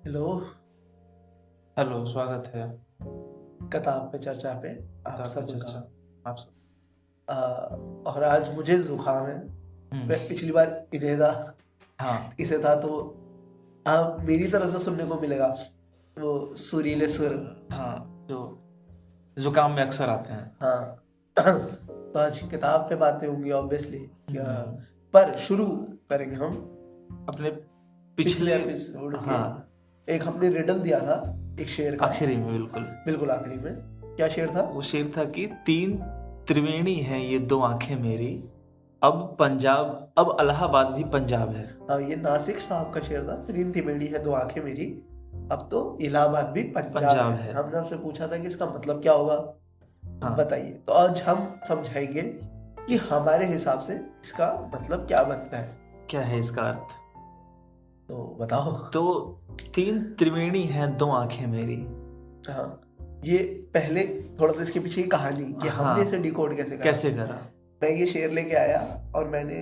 Hello. Hello, स्वागत है। किताब पे चर्चा पे आप किताब पे सबका। चर्चा आप सब। आ, और आज मुझे जुकाम है। पिछली बार इन्हें था, हाँ इसे था, तो अब मेरी तरफ से सुनने को मिलेगा वो सुरीले सुर। हाँ, जो जुकाम में अक्सर आते हैं। हाँ तो आज किताब पे बातें होंगी ऑब्वियसली क्या, हम्म, पर शुरू करेंगे हम अपने पिछले पिछले। एपिसोड के। हाँ, एक हमने रिडल दिया था, एक शेर का। आखिरी में बिल्कुल। बिल्कुल आखिरी में क्या शेर था? वो शेर था कि तीन त्रिवेणी हैं ये दो आंखें मेरी, अब इलाहाबाद भी पंजाब है। हाँ, ये नासिक साहब का शेर था। तीन त्रिवेणी है दो आंखें मेरी, अब तो इलाहाबाद भी पंजाब पंजाब है। है। हमने आपसे पूछा था कि इसका मतलब क्या होगा, हाँ, बताइए। तो आज हम समझाएंगे कि हमारे हिसाब से इसका मतलब क्या बनता है। क्या है इसका अर्थ? तो बताओ। तो तीन त्रिवेणी हैं दो आंखें मेरी। हाँ, ये पहले थोड़ा सा इसके पीछे की कहानी कि हाँ, हमने इसे डिकोड कैसे करा। कैसे करा? मैं ये शेर लेके आया और मैंने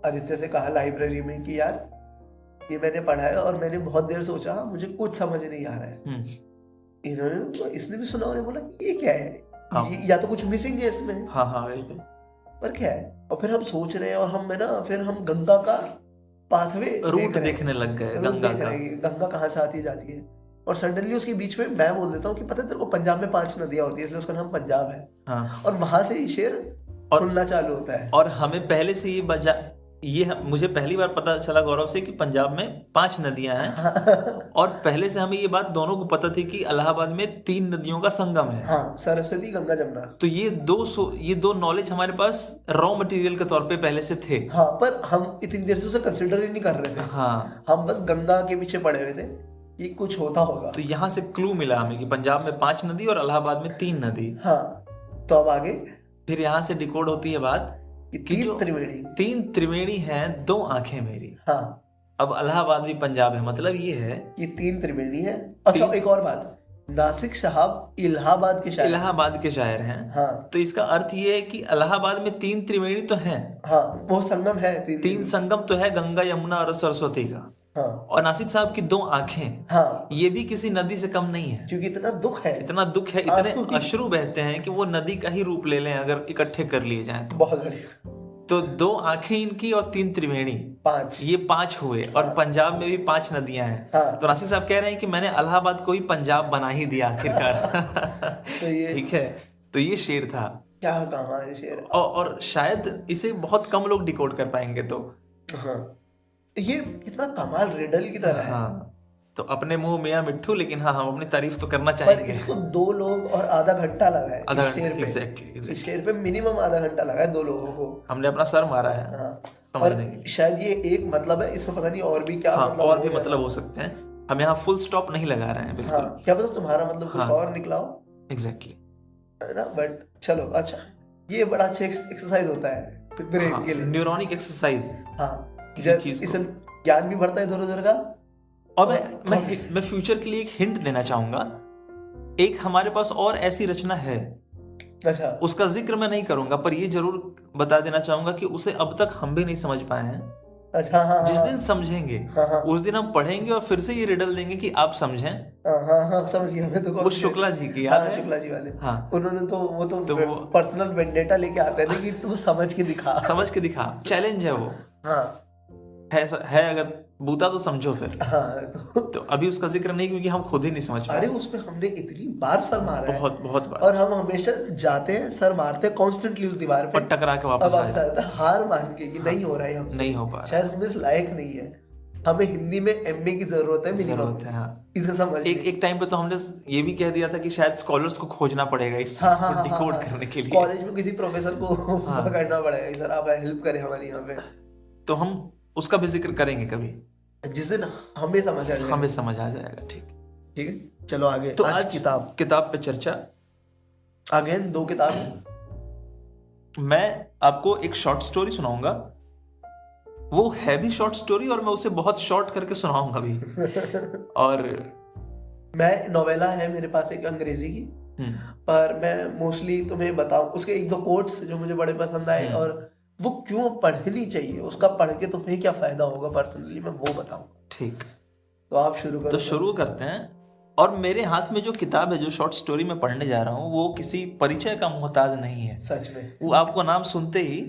आदित्य से कहा लाइब्रेरी में कि यार ये मैंने पढ़ा है और मैंने बहुत देर सोचा, मुझे कुछ समझ नहीं आ रहा है। इसने भी सुना और बोला कि ये क्या है, हाँ। या तो कुछ मिसिंग है इसमें, हाँ हाँ, बिल्कुल। पर क्या है। और फिर हम सोच रहे हैं और हम है ना, फिर हम गंगा का पाथवे रूट देखने लग गए रूट गंगा देख का। रहे हैं, गंगा कहाँ से आती जाती है। और सडनली उसके बीच में मैं बोल देता हूँ कि पता है तेरे को, पंजाब में 5 नदियां होती है इसलिए उसका नाम पंजाब है। हाँ, और वहां से ही शेर खुलना चालू होता है। और हमें पहले से मुझे पहली बार पता चला गौरव से कि पंजाब में 5 नदियां हैं। और पहले से हमें ये बात दोनों को पता थी कि इलाहाबाद में 3 नदियों का संगम है। हाँ, सरस्वती गंगा जमुना। तो ये दो नॉलेज हमारे पास रॉ मटेरियल के तौर पे पहले से थे। हाँ, पर हम इतनी देर से उसे कंसिडर ही नहीं कर रहे थे। हाँ, हम बस गंगा के पीछे पड़े हुए थे कि कुछ होता होगा। तो यहाँ से क्लू मिला हमें कि पंजाब में 5 नदी और इलाहाबाद में 3 नदी। हाँ, तो अब आगे फिर यहाँ से डिकोड होती है बात कि कि तीन जो त्रिवेणी। 3 त्रिवेणी हैं दो आंखें मेरी, हाँ, अब इलाहाबाद भी पंजाब है। मतलब ये है ये 3 त्रिवेणी है। अच्छा, एक और बात, नासिक साहब इलाहाबाद के शायर। इलाहाबाद के शायर हैं। हाँ तो इसका अर्थ ये है कि इलाहाबाद में 3 त्रिवेणी तो हैं। हाँ, वो संगम है 3 3 संगम तो है, गंगा यमुना और सरस्वती का। हाँ और नासिक साहब की 2 आंखें, हाँ, ये भी किसी नदी से कम नहीं है। क्योंकि इतना दुख है, इतना दुख है, आंसू इतने ही। अश्रु बहते हैं कि वो नदी का ही रूप ले लें अगर इकट्ठे कर लिए जाएं तो। बहुत बढ़िया। तो 2 आंखें इनकी और 3 त्रिवेणी, 5। ये 5 हुए। और पंजाब में भी 5 नदियां हैं। हाँ। तो नासिक साहब कह रहे हैं कि मैंने इलाहाबाद को ही पंजाब बना ही दिया आखिरकार। तो ये ठीक है, तो ये शेर था। क्या कहा है शेर। और शायद इसे बहुत कम लोग डिकोड कर पाएंगे। तो हाँ, ये कितना कमाल रिडल की तरह है। हाँ, तो अपने मुंह मियां मिट्ठू, लेकिन हाँ, हम अपनी तारीफ तो करना पर चाहेंगे। इसको 2 लोग और आधा घंटा लगा है आधा इस शेर घंटा, पे। exactly. इस शेर पे मिनिमम आधा घंटा लगा है 2 लोगों को। हमने अपना सर मारा है हाँ, और समझने के लिए। शायद ये एक मतलब है, इसमें पता नहीं और भी क्या हाँ, मतलब और हो भी जाएगा। मतलब हो सकते हैं। हम यहाँ फुल स्टॉप नहीं लगा रहे हैं, बिल्कुल। हाँ, क्या पता तुम्हारा मतलब कुछ हाँ। और निकला हो, एग्जैक्टली। है ना। बट चलो, अच्छा, ये बड़ा अच्छा एक्सरसाइज होता है ब्रेन के लिए। न्यूरोनिक एक्सरसाइज। हाँ, किसी चीज को। इससे ज्ञान भी बढ़ता है इधर उधर का। और मैं फ्यूचर के लिए एक हिंट देना चाहूंगा। एक हमारे पास और ऐसी रचना है, अच्छा, उसका जिक्र मैं नहीं करूंगा, पर ये जरूर बता देना चाहूंगा कि उसे अब तक हम भी नहीं समझ पाए हैं। अच्छा। हाँ जिस हाँ दिन समझेंगे हाँ उस दिन हम पढ़ेंगे और फिर से ये रिडल देंगे कि आप समझें। हाँ हाँ हाँ, समझ गया मैं तो। वो शुक्ला जी की याद हाँ, है? शुक्ला जी वाले। हाँ, उन्होंने तो वो वो पर्सनल वेंडेटा लेके आते हैं ना कि तू समझ के दिखा। समझ के दिखा, चैलेंज है वो। हाँ है अगर बूता तो समझो फिर। हाँ, तो अभी उसका जिक्र नहीं, क्योंकि हम खुद ही नहीं समझ अरे पाए। उस पे हमने इतनी बार सर मारा है, बहुत बहुत बार। और हम हमेशा जाते हैं, सर मारते हैं कॉन्स्टेंटली उस दीवार पे, और टकरा के अब वापस आ वापस जाए। आता है हार मान के कि नहीं हो रहा है हमसे, नहीं हो पा रहा। शायद हम इस लायक नहीं है, हमें हिंदी में एमए की जरूरत है मिनिमम, जरूरत है। हाँ, इसे समझ एक टाइम पे तो हमने ये भी कह दिया था कि शायद स्कॉलर्स को खोजना पड़ेगा इस हाँ चीज हाँ को हाँ डिकोड हाँ, करने के लिए। कॉलेज में किसी प्रोफेसर को पकड़ना पड़ेगा कि सर आप हेल्प करें हमारी यहाँ पे। तो हम उसका भी जिक्र करेंगे कभी, जिस दिन हमें समझ आ जाएगा। हमें समझ आ जाएगा। ठीक ठीक है, चलो आगे। तो आज किताब पे चर्चा। अगेन 2 किताब। मैं आपको एक शॉर्ट स्टोरी सुनाऊंगा। वो है भी शॉर्ट स्टोरी और मैं उसे बहुत शॉर्ट करके सुनाऊंगा भी। और मैं नोवेला है मेरे पास एक अंग्रेजी की, पर मैं मोस्टली तुम्हें बताऊं उसके 1-2 कोट्स जो मुझे बड़े पसंद आए, और वो क्यों पढ़नी चाहिए, उसका पढ़ के तुम्हें क्या फायदा होगा पर्सनली, मैं वो बताऊंगा। ठीक। तो आप शुरू करो। तो शुरू करते हैं। और मेरे हाथ में जो किताब है, जो शॉर्ट स्टोरी मैं पढ़ने जा रहा हूँ, वो किसी परिचय का मोहताज नहीं है। सच में वो आपको नाम सुनते ही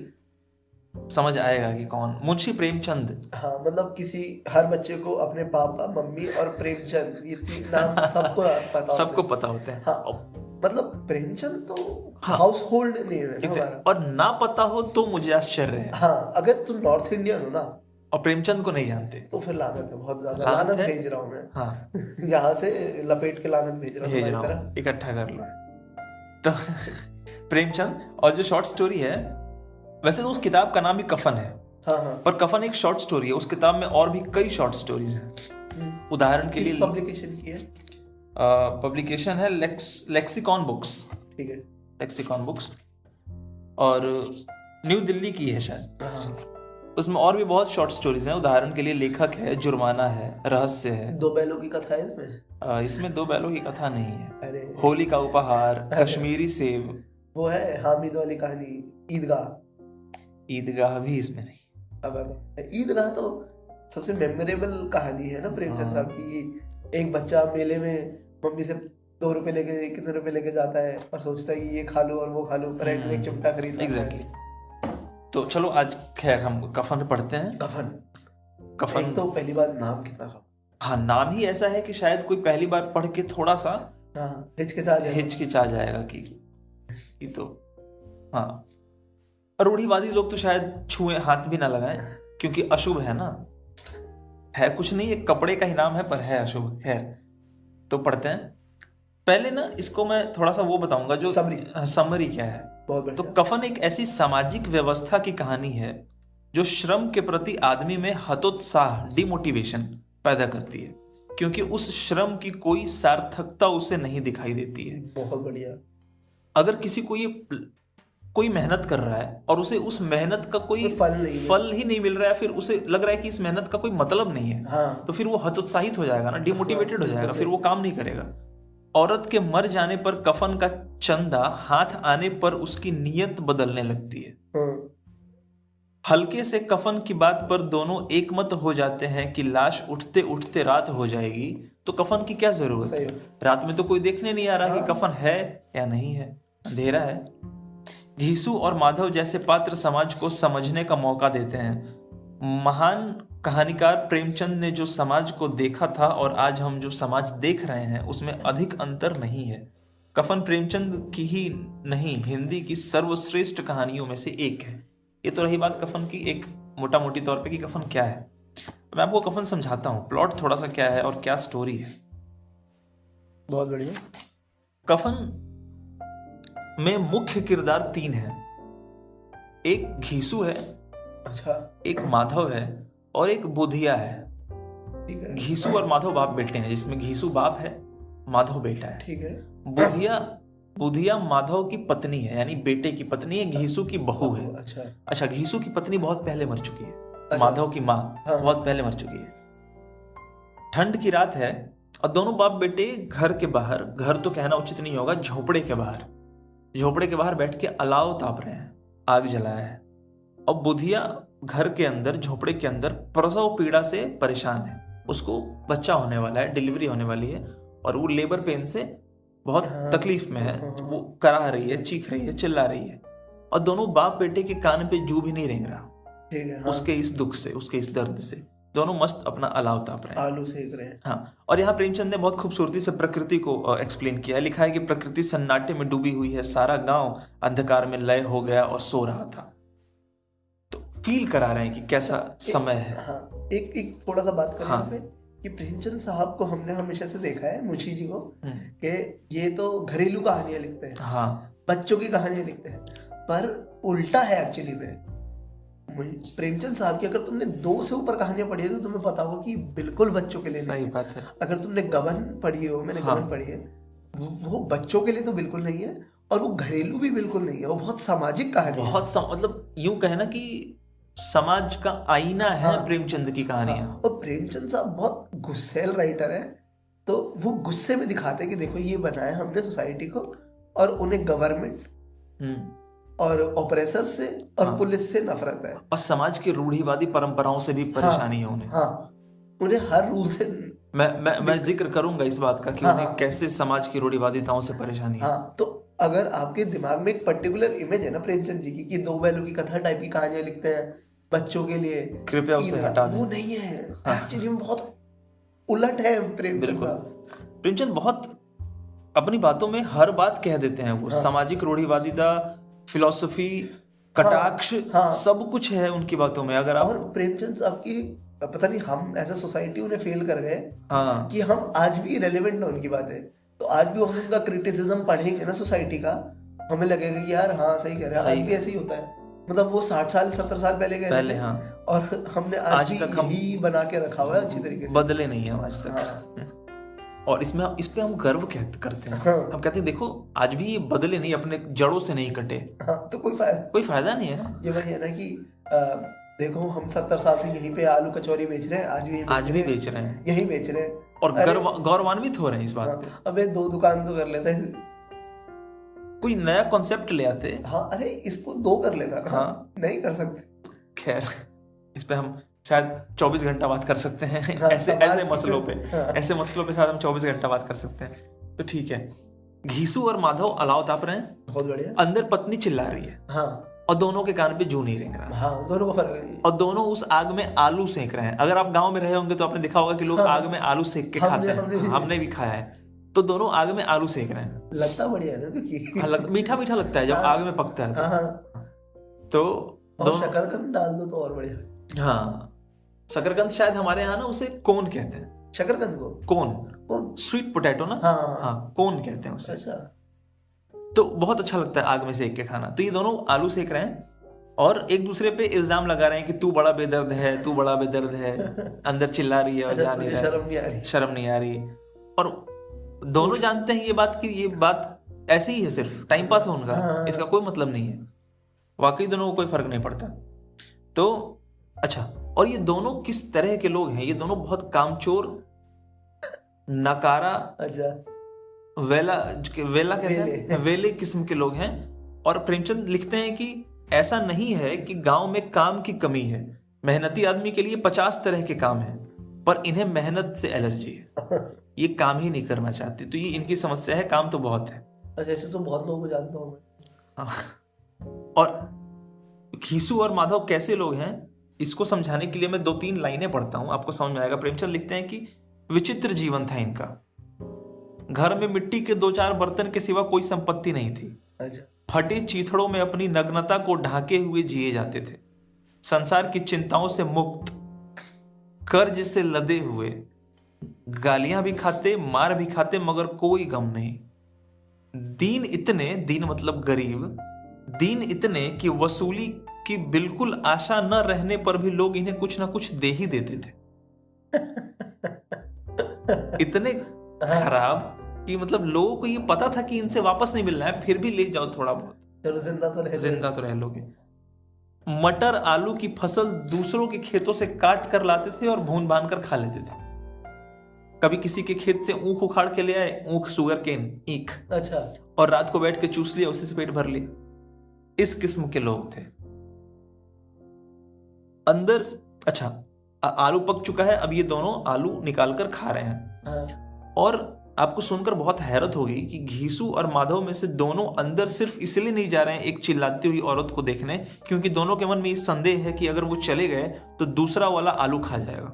समझ आएगा कि कौन। मुंशी प्रेमचंद। हाँ, मतलब किसी हर बच्चे को अपने पापा, मम्मी और प्रेमचंद, ये तीन नाम सबको पता होते हैं। हाँ, मतलब प्रेमचंद तो हाउस होल्ड नेम है ना हमारा। और ना पता हो तो मुझे आश्चर्य है। हाँ, अगर तुम नॉर्थ इंडियन हो ना और प्रेमचंद को नहीं जानते तो फिर लानत है, बहुत ज्यादा लानत भेज रहा हूँ मैं। हाँ, यहाँ से लपेट के लानत भेज रहा हूँ, इकट्ठा कर लो। तो प्रेमचंद, और जो शॉर्ट स्टोरी है, वैसे तो उस किताब का नाम ही कफन है। हाँ हाँ। पर कफन एक शॉर्ट स्टोरी है। उस किताब में और भी कई शॉर्ट स्टोरीज हैं। उदाहरण के लिए पब्लिकेशन की है? पब्लिकेशन है लेक्सिकॉन बुक्स। ठीक है, लेक्सिकॉन बुक्स, और न्यू दिल्ली की है शायद। हाँ। उसमें और भी बहुत शॉर्ट स्टोरीज हैं। उदाहरण के लिए लेखक है, जुर्माना है, रहस्य है। 2 बैलों की कथा है इसमें? इसमें 2 बैलों की कथा नहीं है। अरे, होली का उपहार, कश्मीरी सेब, वो है हामिद वाली कहानी, ईदगाह। ईदगाह भी इसमें नहीं। अब ईदगाह तो सबसे मेमोरेबल कहानी है ना प्रेमचंद साहब की। एक बच्चा मेले में मम्मी से 2 रुपए लेके, कितने रुपए लेके जाता है और सोचता है कि ये खा लो और वो खा लो, पर एंड में एक चिमटा खरीद। एग्जैक्टली। तो चलो आज खैर हम कफन पढ़ते हैं। कफन एक तो पहली बार नाम कितना खा। हाँ, नाम ही ऐसा है कि शायद कोई पहली बार पढ़ के थोड़ा सा हिचकिचा जाएगा कि तो हाँ, रूढ़िवादी लोग तो शायद छुए हाथ भी ना लगाएं, क्योंकि अशुभ है ना। है कुछ नहीं, एक कपड़े का ही नाम है, पर है अशुभ। खैर, तो पढ़ते हैं। पहले ना इसको मैं थोड़ा सा वो बताऊंगा, जो समरी क्या है। तो कफन एक ऐसी सामाजिक व्यवस्था की कहानी है जो श्रम के प्रति आदमी में हतोत्साह, डिमोटिवेशन पैदा करती है, क्योंकि उस श्रम की कोई सार्थकता उसे नहीं दिखाई देती है। बहुत बढ़िया। अगर किसी को ये कोई मेहनत कर रहा है और उसे उस मेहनत का कोई फल ही नहीं मिल रहा है, फिर उसे लग रहा है कि इस मेहनत का कोई मतलब नहीं है। हाँ। तो फिर वो हतोत्साहित हो जाएगा ना, डिमोटिवेटेड हो जाएगा, फिर वो काम नहीं करेगा। औरत के मर जाने पर कफन का चंदा हाथ आने पर उसकी नीयत बदलने लगती है। हल्के से कफन की बात पर दोनों एकमत हो जाते हैं कि लाश उठते उठते रात हो जाएगी, तो कफन की क्या जरूरत है। रात में तो कोई देखने नहीं आ रहा कि कफन है या नहीं है, अंधेरा है। घीसू और माधव जैसे पात्र समाज को समझने का मौका देते हैं। महान कहानीकार प्रेमचंद ने जो समाज को देखा था और आज हम जो समाज देख रहे हैं, उसमें अधिक अंतर नहीं है। कफन प्रेमचंद की ही नहीं, हिंदी की सर्वश्रेष्ठ कहानियों में से एक है। ये तो रही बात कफन की, एक मोटा मोटी तौर पे कि कफन क्या है। मैं आपको कफन समझाता हूँ, प्लॉट थोड़ा सा क्या है और क्या स्टोरी है। बहुत बढ़िया। कफन में मुख्य किरदार 3 हैं। एक घीसू है, अच्छा, एक माधव है और एक बुधिया है। ठीक है। घीसू और माधव बाप बेटे हैं, जिसमें घीसू बाप है, माधव बेटा है। ठीक है। बुधिया माधव की पत्नी है, यानी बेटे की पत्नी है, घीसू की बहू है। अच्छा, घीसू की पत्नी बहुत पहले मर चुकी है। अच्छा। माधव की माँ बहुत पहले मर चुकी है। ठंड की रात है और दोनों बाप बेटे घर के बाहर, घर तो कहना उचित नहीं होगा, झोपड़े के बाहर बैठ के अलाव ताप रहे हैं, आग जलाया है। और बुधिया घर के अंदर, झोपड़े के अंदर प्रसव पीड़ा से परेशान है। उसको बच्चा होने वाला है, डिलीवरी होने वाली है, और वो लेबर पेन से बहुत तकलीफ में है। वो करा रही है, चीख रही है, चिल्ला रही है, और दोनों बाप बेटे के कान पे जू भी नहीं रेंग रहा। उसके इस दुख से, उसके इस दर्द से दोनों मस्त अपना अलाव ताप रहे हैं, आलू सेक रहे हैं। हाँ। और यहाँ प्रेमचंद ने बहुत खूबसूरती से प्रकृति को एक्सप्लेन किया है। लिखा है कि प्रकृति सन्नाटे में डूबी हुई है, सारा गांव अंधकार में लय हो गया और सो रहा था। तो फील करा रहे हैं कि कैसा समय है। हाँ, एक थोड़ा सा बात करें यहाँ पे कि प्रेमचंद साहब को हमने हमेशा से देखा है, मुंशी जी को, कि ये तो घरेलू कहानियां लिखते हैं, हाँ, बच्चों की कहानियां लिखते हैं, पर उल्टा है एक्चुअली में। प्रेमचंद साहब की अगर तुमने 2 से ऊपर कहानियां पढ़ी है तो तुम्हें पता होगा कि बिल्कुल बच्चों के लिए नहीं। सही बात है। अगर तुमने गबन पढ़ी हो, मैंने गबन पढ़ी है, वो बच्चों के लिए तो बिल्कुल नहीं है, और वो घरेलू भी बिल्कुल नहीं है, वो बहुत सामाजिक कहानी है। मतलब यूं कहे ना कि समाज का आईना है प्रेमचंद की कहानियां। और प्रेमचंद साहब बहुत गुस्सैल राइटर है, तो वो गुस्से में दिखाते हैं कि देखो ये बनाया हमने सोसाइटी को, और उन्हें गवर्नमेंट और ऑपरेसर से और पुलिस से नफरत है, और समाज की रूढ़िवादी परंपराओं से भी परेशानी है उन्हें। उन्हें हर रूल से मैं जिक्र करूंगा इस बात का कि उन्हें कैसे समाज की रूढ़िवादिताओं से परेशानी है। हाँ, तो अगर आपके दिमाग में एक पर्टिकुलर इमेज है ना प्रेमचंद जी की कि दो बैलों की कथा टाइप की कहानियां लिखते हैं बच्चों के लिए, कृपया उसे हटा दें। वो नहीं है एक्चुअली में, बहुत उलट है प्रेमचंद का। प्रेमचंद बहुत अपनी बातों में हर बात कह देते हैं वो। सामाजिक रूढ़िवादिता, फिलॉसफी, कटाक्ष, सब कुछ है उनकी बातों में। अगर आप, और प्रेमचंद साहब की पता नहीं हम एज अ सोसाइटी उन्हें फेल कर गए कि हम आज भी रेलेवेंट है उनकी बातें। तो आज भी हम उनका क्रिटिसिज्म पढ़ेंगे ना सोसाइटी का, हमें लगेगा कि यार हाँ सही कह रहे हैं, आज भी ऐसे ही होता है। मतलब वो 60 साल 70 साल पहले गए हाँ, और हमने आज तक हम ही बना के रखा हुआ है अच्छी तरीके से, बदले नहीं है आज तक। और इस पे हम गर्व करते हैं। हम कहते हैं देखो आज भी ये बदले नहीं, अपने जड़ों से नहीं कटे। तो कोई फायदा नहीं है। ये वही है ना कि देखो हम 70 साल से यहीं पे आलू कचौरी बेच रहे हैं, आज भी बेच रहे हैं, यही बेच रहे हैं और गौरवान्वित हो रहे हैं इस बात पे। अबे 2 दुकान तो कर लेते हैं, कोई नया कॉन्सेप्ट ले आते। हाँ, अरे इसको 2 कर लेता। हाँ, नहीं कर सकते। खैर इस पे हम शायद 24 घंटा बात कर सकते हैं। ऐसे मसलों पे शायद हम 24 घंटा बात कर सकते हैं। तो ठीक है, घीसू और माधव अलाव ताप रहे हैं, बहुत बढ़िया। अंदर पत्नी चिल्ला रही है, और दोनों के कान पे जू नहीं रेंग रहा। दोनों को फर्क है। और दोनों उस आग में आलू सेक रहे हैं। अगर आप गांव में रहे होंगे तो आपने देखा होगा कि लोग आग में आलू सेक के खाते हैं। हमने भी खाया है। तो दोनों आग में आलू सेक रहे हैं। लगता बढ़िया है ना, मीठा मीठा लगता है जब आग में पकता है तो शकरकंद डाल दो तो और बढ़िया। हाँ, शकरकंद शायद हमारे यहाँ ना उसे कोन कहते हैं। शकरकंद को कोन, स्वीट पोटैटो ना। हाँ, कोन कहते हैं उसे। अच्छा। तो बहुत अच्छा लगता है आग में सेक के खाना। तो ये दोनों आलू सेक रहे हैं और एक दूसरे पे इल्जाम लगा रहे हैं कि तू बड़ा बेदर्द है, तू बड़ा बेदर्द है। अंदर चिल्ला रही है और जा नहीं रहा, शर्म नहीं आ रही। और दोनों जानते हैं ये बात ऐसी ही है, सिर्फ टाइम पास है उनका, इसका कोई मतलब नहीं है। वाकई दोनों को कोई फर्क नहीं पड़ता। तो अच्छा, और ये दोनों किस तरह के लोग हैं? ये दोनों बहुत कामचोर, नकारा, वेला कहते हैं, वेले किस्म के लोग हैं। और प्रेमचंद लिखते हैं कि ऐसा नहीं है कि गांव में काम की कमी है, मेहनती आदमी के लिए 50 तरह के काम हैं, पर इन्हें मेहनत से एलर्जी है, ये काम ही नहीं करना चाहते। तो ये इनकी समस्या है, काम तो बहुत है। ऐसे तो बहुत लोगों को जानता हूं मैं। और घीसू और माधव कैसे लोग हैं, इसको समझाने के लिए मैं 2-3 लाइनें पढ़ता हूं, आपको समझ में आएगा। प्रेमचंद लिखते हैं कि विचित्र जीवन था इनका। घर में मिट्टी के 2-4 बर्तन के सिवा कोई संपत्ति नहीं थी। फटे चीथड़ों में अपनी नग्नता को ढाके हुए जिए जाते थे। संसार की चिंताओं से मुक्त, कर्ज से लदे हुए, गालियां भी खाते, मार भी खाते, मगर कोई गम नहीं। दीन मतलब गरीब, दीन इतने कि वसूली की बिल्कुल आशा न रहने पर भी लोग इन्हें कुछ ना कुछ दे ही देते थे। इतने खराब कि मतलब लोगों को ये पता था कि इनसे वापस नहीं मिलना है, फिर भी ले जाओ थोड़ा बहुत, चलो जिंदा तो रह लोगे। मटर आलू की फसल दूसरों के खेतों से काट कर लाते थे और भून भान कर खा लेते थे। कभी किसी के खेत से ऊख उखाड़ के ले आए, ऊख सुगर केन, ईख, अच्छा, और रात को बैठ के चूस लिया, उसी से पेट भर लिया। इस किस्म के लोग थे अंदर। अच्छा, आलू पक चुका है, अब ये दोनों आलू निकाल कर खा रहे हैं। और आपको सुनकर बहुत हैरत होगी कि घीसू और माधव में से दोनों अंदर सिर्फ इसलिए नहीं जा रहे हैं एक चिल्लाती हुई औरत को देखने, क्योंकि दोनों के मन में ये संदेह है कि अगर वो चले गए तो दूसरा वाला आलू खा जाएगा।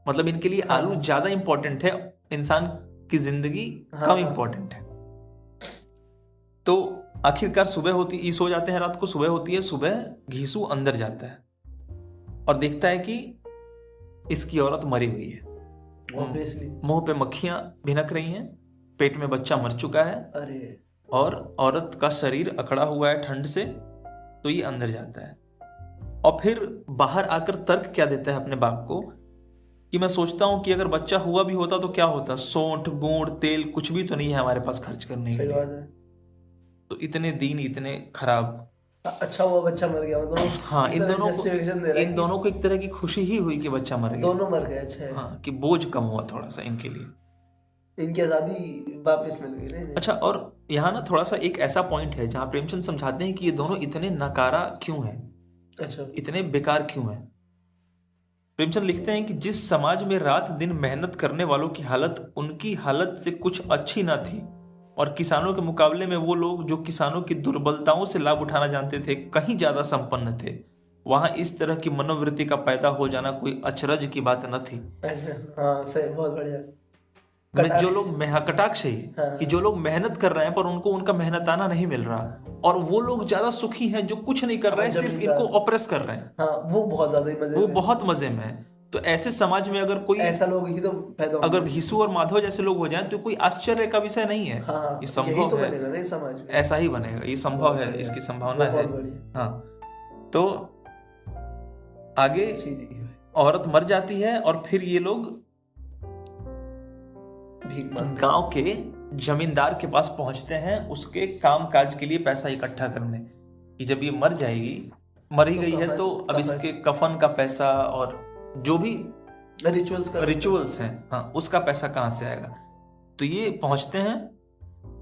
मतलब इनके लिए आलू ज्यादा इंपॉर्टेंट है, इंसान की जिंदगी कम इंपॉर्टेंट है। तो आखिरकार सुबह होती, ये सो जाते हैं, रात को सुबह होती है। सुबह घीसू अंदर जाता है और देखता है कि इसकी औरत मरी हुई है। मुंह पे मक्खियां भिनक रही हैं, पेट में बच्चा मर चुका है। अरे, और औरत का शरीर अकड़ा हुआ है ठंड से। तो ये अंदर जाता है और फिर बाहर आकर तर्क क्या देता है अपने बाप को कि मैं सोचता हूं कि अगर बच्चा हुआ भी होता तो क्या होता, सौंठ गुड़ तेल कुछ भी तो नहीं है हमारे पास खर्च करने के लिए। तो इतने दीन, इतने खराब। अच्छा हुआ बच्चा मर गया, मतलब हाँ, इन दोनों को एक तरह की खुशी ही हुई कि बच्चा मर गया, दोनों मर गए। अच्छा है, हाँ, कि बोझ कम हुआ थोड़ा सा इनके लिए, इनकी आजादी वापस मिल गई। अच्छा, और यहाँ ना थोड़ा सा एक ऐसा पॉइंट है जहाँ प्रेमचंद समझाते हैं कि ये दोनों इतने नकारा क्यों हैं। अच्छा, इतने बेकार क्यों हैं। प्रेमचंद लिखते हैं कि जिस समाज में रात दिन मेहनत करने वालों की हालत उनकी हालत से कुछ अच्छी ना थी और किसानों के मुकाबले में वो लोग जो किसानों की दुर्बलताओं से लाभ उठाना जानते थे कहीं ज्यादा संपन्न थे, वहां इस तरह की मनोवृत्ति का पैदा हो जाना कोई अचरज की बात न थी। हाँ, सही, बहुत बढ़िया। जो लोग कटाक्ष है कि जो लोग मेहनत कर रहे हैं पर उनको उनका मेहनताना नहीं मिल रहा, और वो लोग ज्यादा सुखी हैं जो कुछ नहीं कर रहे हैं, सिर्फ इनको ऑप्रेस कर रहे हैं। वो बहुत ज्यादा मजे वो बहुत मजे में है। तो ऐसे समाज में अगर कोई ऐसा लोग ही तो पैदा होंगे। अगर घिसू और माधव जैसे लोग हो जाएं तो कोई आश्चर्य का विषय नहीं है। ये संभव तो है, बनेगा नहीं समाज में, ऐसा ही बनेगा, ये संभव है, इसकी संभावना है। हाँ, तो आगे औरत मर जाती है और फिर ये लोग गांव के जमींदार के पास पहुंचते हैं उसके काम काज के लिए पैसा इकट्ठा करने कि जब ये मर जाएगी, मर ही गई है, तो अब इसके कफन का पैसा और जो भी रिचुअल्स हैं, हाँ, उसका पैसा कहाँ से आएगा। तो ये पहुंचते हैं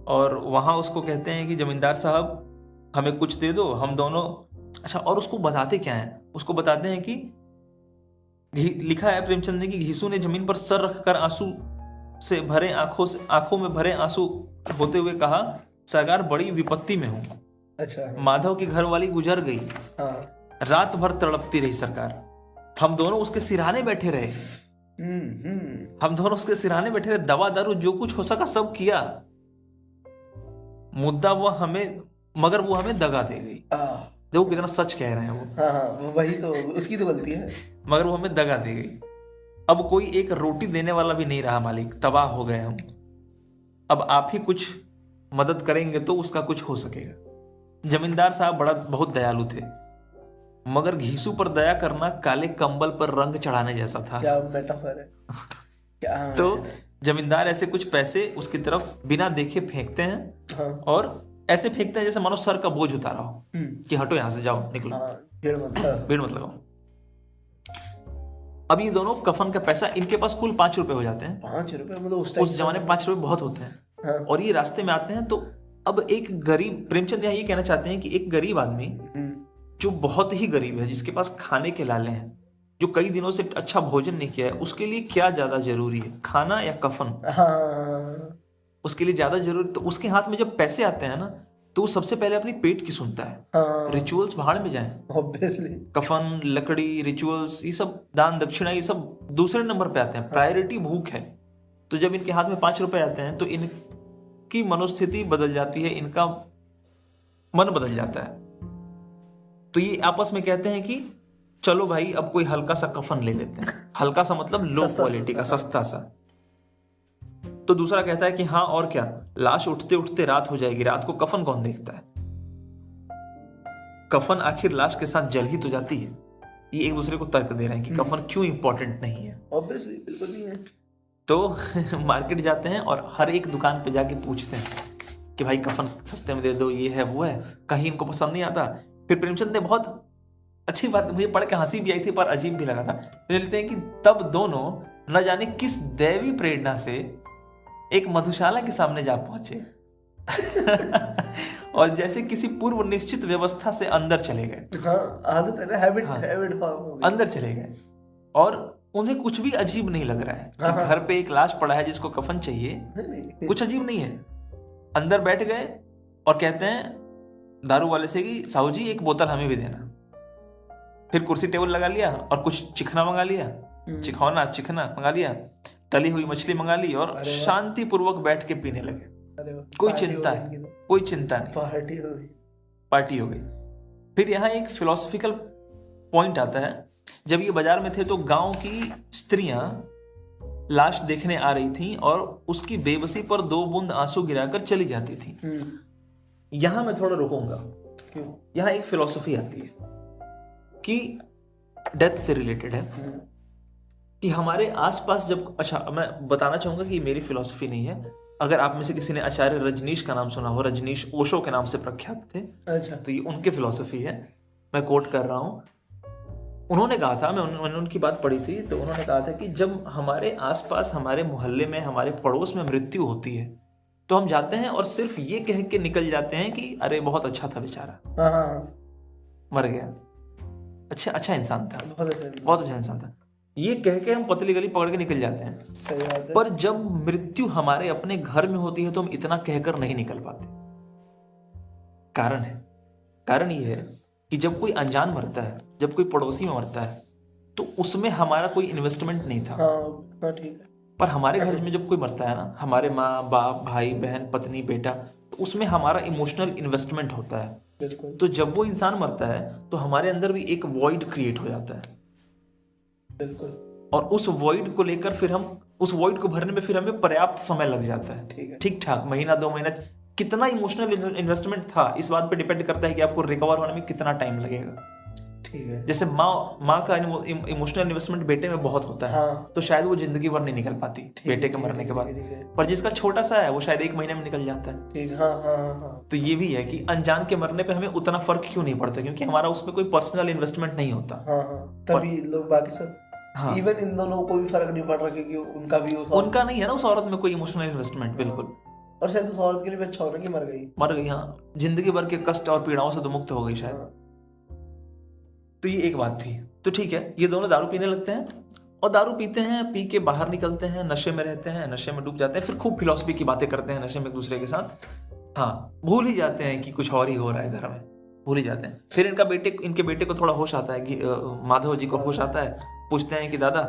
और वहां उसको कहते हैं कि जमींदार साहब हमें कुछ दे दो, हम दोनों। अच्छा, और उसको बताते क्या है, उसको बताते हैं कि लिखा है प्रेमचंद ने कि घीसू ने जमीन पर सर रखकर आंसू से भरे आंखों में भरे आंसू होते हुए कहा, सरकार बड़ी विपत्ति में हूं। अच्छा। माधव की घरवाली गुजर गई। रात भर तड़पती रही सरकार, हम दोनों उसके सिरहाने बैठे रहे। हम दोनों उसके सिरहाने बैठे रहे, दवा दारू जो कुछ हो सका सब किया, मुद्दा वो हमें, मगर वो हमें दगा दे गई। देखो कितना सच कह रहे हैं वो। हाँ, वही तो उसकी तो गलती है, मगर वो हमें दगा दे गई। अब कोई एक रोटी देने वाला भी नहीं रहा मालिक, तबाह हो गए हम। अब आप ही कुछ मदद करेंगे तो उसका कुछ हो सकेगा। जमींदार साहब बहुत दयालु थे, मगर घीसू पर दया करना काले कंबल पर रंग चढ़ाने जैसा था। क्या मेटाफर है। क्या तो जमींदार ऐसे कुछ पैसे उसकी तरफ बिना देखे फेंकते हैं। और ऐसे फेंकते हैं जैसे मानो सर का बोझ उतारा हो कि हटो यहां से, जाओ, निकलो, भीड़ मत लगाओ। अब ये दोनों कफन का पैसा, इनके पास कुल 5 रुपए हो जाते हैं। 5 रुपए मतलब उस जमाने में 5 रुपए बहुत होते हैं। और ये रास्ते में आते हैं तो अब एक गरीब, प्रेमचंद यहाँ ये कहना चाहते हैं कि एक गरीब आदमी जो बहुत ही गरीब है, जिसके पास खाने के लाले हैं, जो कई दिनों से अच्छा भोजन नहीं किया है, उसके लिए क्या ज्यादा जरूरी है, खाना या कफन? उसके लिए ज्यादा जरूरी। तो उसके हाथ में जब पैसे आते हैं ना, तो वो सबसे पहले अपनी पेट की सुनता है। रिचुअल्स भाड़ में जाएं, ऑब्वियसली। कफन, लकड़ी, रिचुअल्स, ये सब दान दक्षिणा, ये सब दूसरे नंबर पे आते हैं। प्रायोरिटी भूख है। तो जब इनके हाथ में 5 रुपए आते हैं तो इनकी मनोस्थिति बदल जाती है, इनका मन बदल जाता है। तो ये आपस में कहते हैं कि चलो भाई अब कोई हल्का सा कफन ले लेते हैं। हल्का सा मतलब लो क्वालिटी का, सस्ता सा। तो दूसरा कहता है कि हाँ और क्या, लाश उठते उठते रात हो जाएगी, रात को कफन कौन देखता है, कफन आखिर लाश के साथ जल ही तो जाती है। ये एक दूसरे को तर्क दे रहे हैं कि कफन क्यों इंपॉर्टेंट नहीं है। ऑब्वियसली बिल्कुल नहीं है। तो मार्केट जाते हैं और हर एक दुकान पे जाके पूछते हैं कि भाई कफन सस्ते में दे दो, ये है वो है। कहीं इनको पसंद नहीं आता। फिर प्रेमचंद ने बहुत अच्छी बात, मुझे पढ़ के हंसी भी आई थी पर अजीब भी लगा था। तो लिखते हैं कि तब दोनों न जाने किस दैवी प्रेरणा से एक मधुशाला के सामने जा पहुंचे और जैसे किसी पूर्व निश्चित व्यवस्था से अंदर चले गए। हाँ, आदत है ना, हैबिट फॉर्म हो गई। अंदर चले गए और उन्हें कुछ भी अजीब नहीं लग रहा है कि घर पे एक लाश पड़ा है जिसको कफन चाहिए। नहीं। कुछ अजीब नहीं है। अंदर बैठ गए और कहते हैं दारू वाले से कि साहू जी एक बोतल हमें भी देना। फिर कुर्सी टेबल लगा लिया और कुछ चिकना मंगा लिया, चिकना मंगा लिया, तली हुई मछली मंगा ली और शांति पूर्वक बैठ के पीने लगे। कोई चिंता नहीं, पार्टी हो गई। फिर यहाँ एक फिलोसफिकल पॉइंट आता है। जब ये बाजार में थे तो गांव की स्त्रियां लाश देखने आ रही थीं और उसकी बेबसी पर 2 बूंद आंसू गिराकर चली जाती थी। यहां मैं थोड़ा रुकूंगा। क्यों? यहां एक फिलॉसफी आती है कि डेथ से रिलेटेड है कि हमारे आसपास जब, अच्छा मैं बताना चाहूंगा कि ये मेरी फिलॉसफी नहीं है। अगर आप में से किसी ने आचार्य रजनीश का नाम सुना हो, रजनीश ओशो के नाम से प्रख्यात थे। अच्छा। तो ये उनकी फिलॉसफी है, मैं कोट कर रहा हूं। उन्होंने कहा था, मैंने उनकी बात पढ़ी थी, तो उन्होंने कहा था कि जब हमारे आसपास, हमारे मोहल्ले में, हमारे पड़ोस में मृत्यु होती है तो हम जाते हैं और सिर्फ ये कह के निकल जाते हैं कि अरे बहुत अच्छा था बेचारा, मर गया, अच्छा इंसान था, बहुत अच्छा इंसान था। ये कह के हम पतली गली पकड़ के निकल जाते हैं। सही बात है। पर जब मृत्यु हमारे अपने घर में होती है तो हम इतना कहकर नहीं निकल पाते। कारण ये है कि जब कोई अनजान मरता है, जब कोई पड़ोसी में मरता है, तो उसमें हमारा कोई इन्वेस्टमेंट नहीं था। हाँ ठीक है। पर हमारे घर में जब कोई मरता है ना, हमारे माँ बाप भाई बहन पत्नी बेटा, तो उसमें हमारा इमोशनल इन्वेस्टमेंट होता है। बिल्कुल। तो जब वो इंसान मरता है तो हमारे अंदर भी एक वॉइड क्रिएट हो जाता है। बिल्कुल। और उस वॉइड को लेकर फिर हम उस वॉइड को भरने में फिर हमें पर्याप्त समय लग जाता है। ठीक ठाक महीना 2 महीना। कितना इमोशनल इन्वेस्टमेंट था इस बात पे डिपेंड करता है कि आपको रिकवर होने में कितना टाइम लगेगा। ठीक है। जैसे माँ का इमोशनल इन्वेस्टमेंट बेटे में बहुत होता है। हाँ। तो शायद वो जिंदगी भर नहीं निकल पाती बेटे के मरने के बाद। पर जिसका छोटा सा है वो शायद 1 महीने में निकल जाता है। ठीक। हाँ। तो ये भी है कि अनजान के मरने पे हमें उतना फर्क क्यों नहीं पड़ता, क्योंकि हमारा उसमें कोई पर्सनल इन्वेस्टमेंट नहीं होता। तभी लोग बाकी सब। हाँ। इवन इन दोनों को भी फर्क नहीं पड़ रहा क्योंकि उनका नहीं है ना उस औरत में कोई इमोशनल इन्वेस्टमेंट। बिल्कुल। और शायद उस औरत के लिए भी अच्छा होना कि मर गई। हाँ, जिंदगी भर के कष्ट और पीड़ाओं से तो मुक्त हो गई शायद। तो ये एक बात थी। तो ठीक है, ये दोनों दारू पीने लगते हैं और दारू पीते हैं, पी के बाहर निकलते हैं, नशे में रहते हैं, नशे में डूब जाते हैं, फिर खूब फिलॉसफी की बातें करते हैं नशे में एक दूसरे के साथ। हाँ, भूल ही जाते हैं कि कुछ और ही हो रहा है घर में, भूल ही जाते हैं। फिर इनके बेटे को थोड़ा होश आता है, माधव जी को होश आता है। पूछते हैं कि दादा,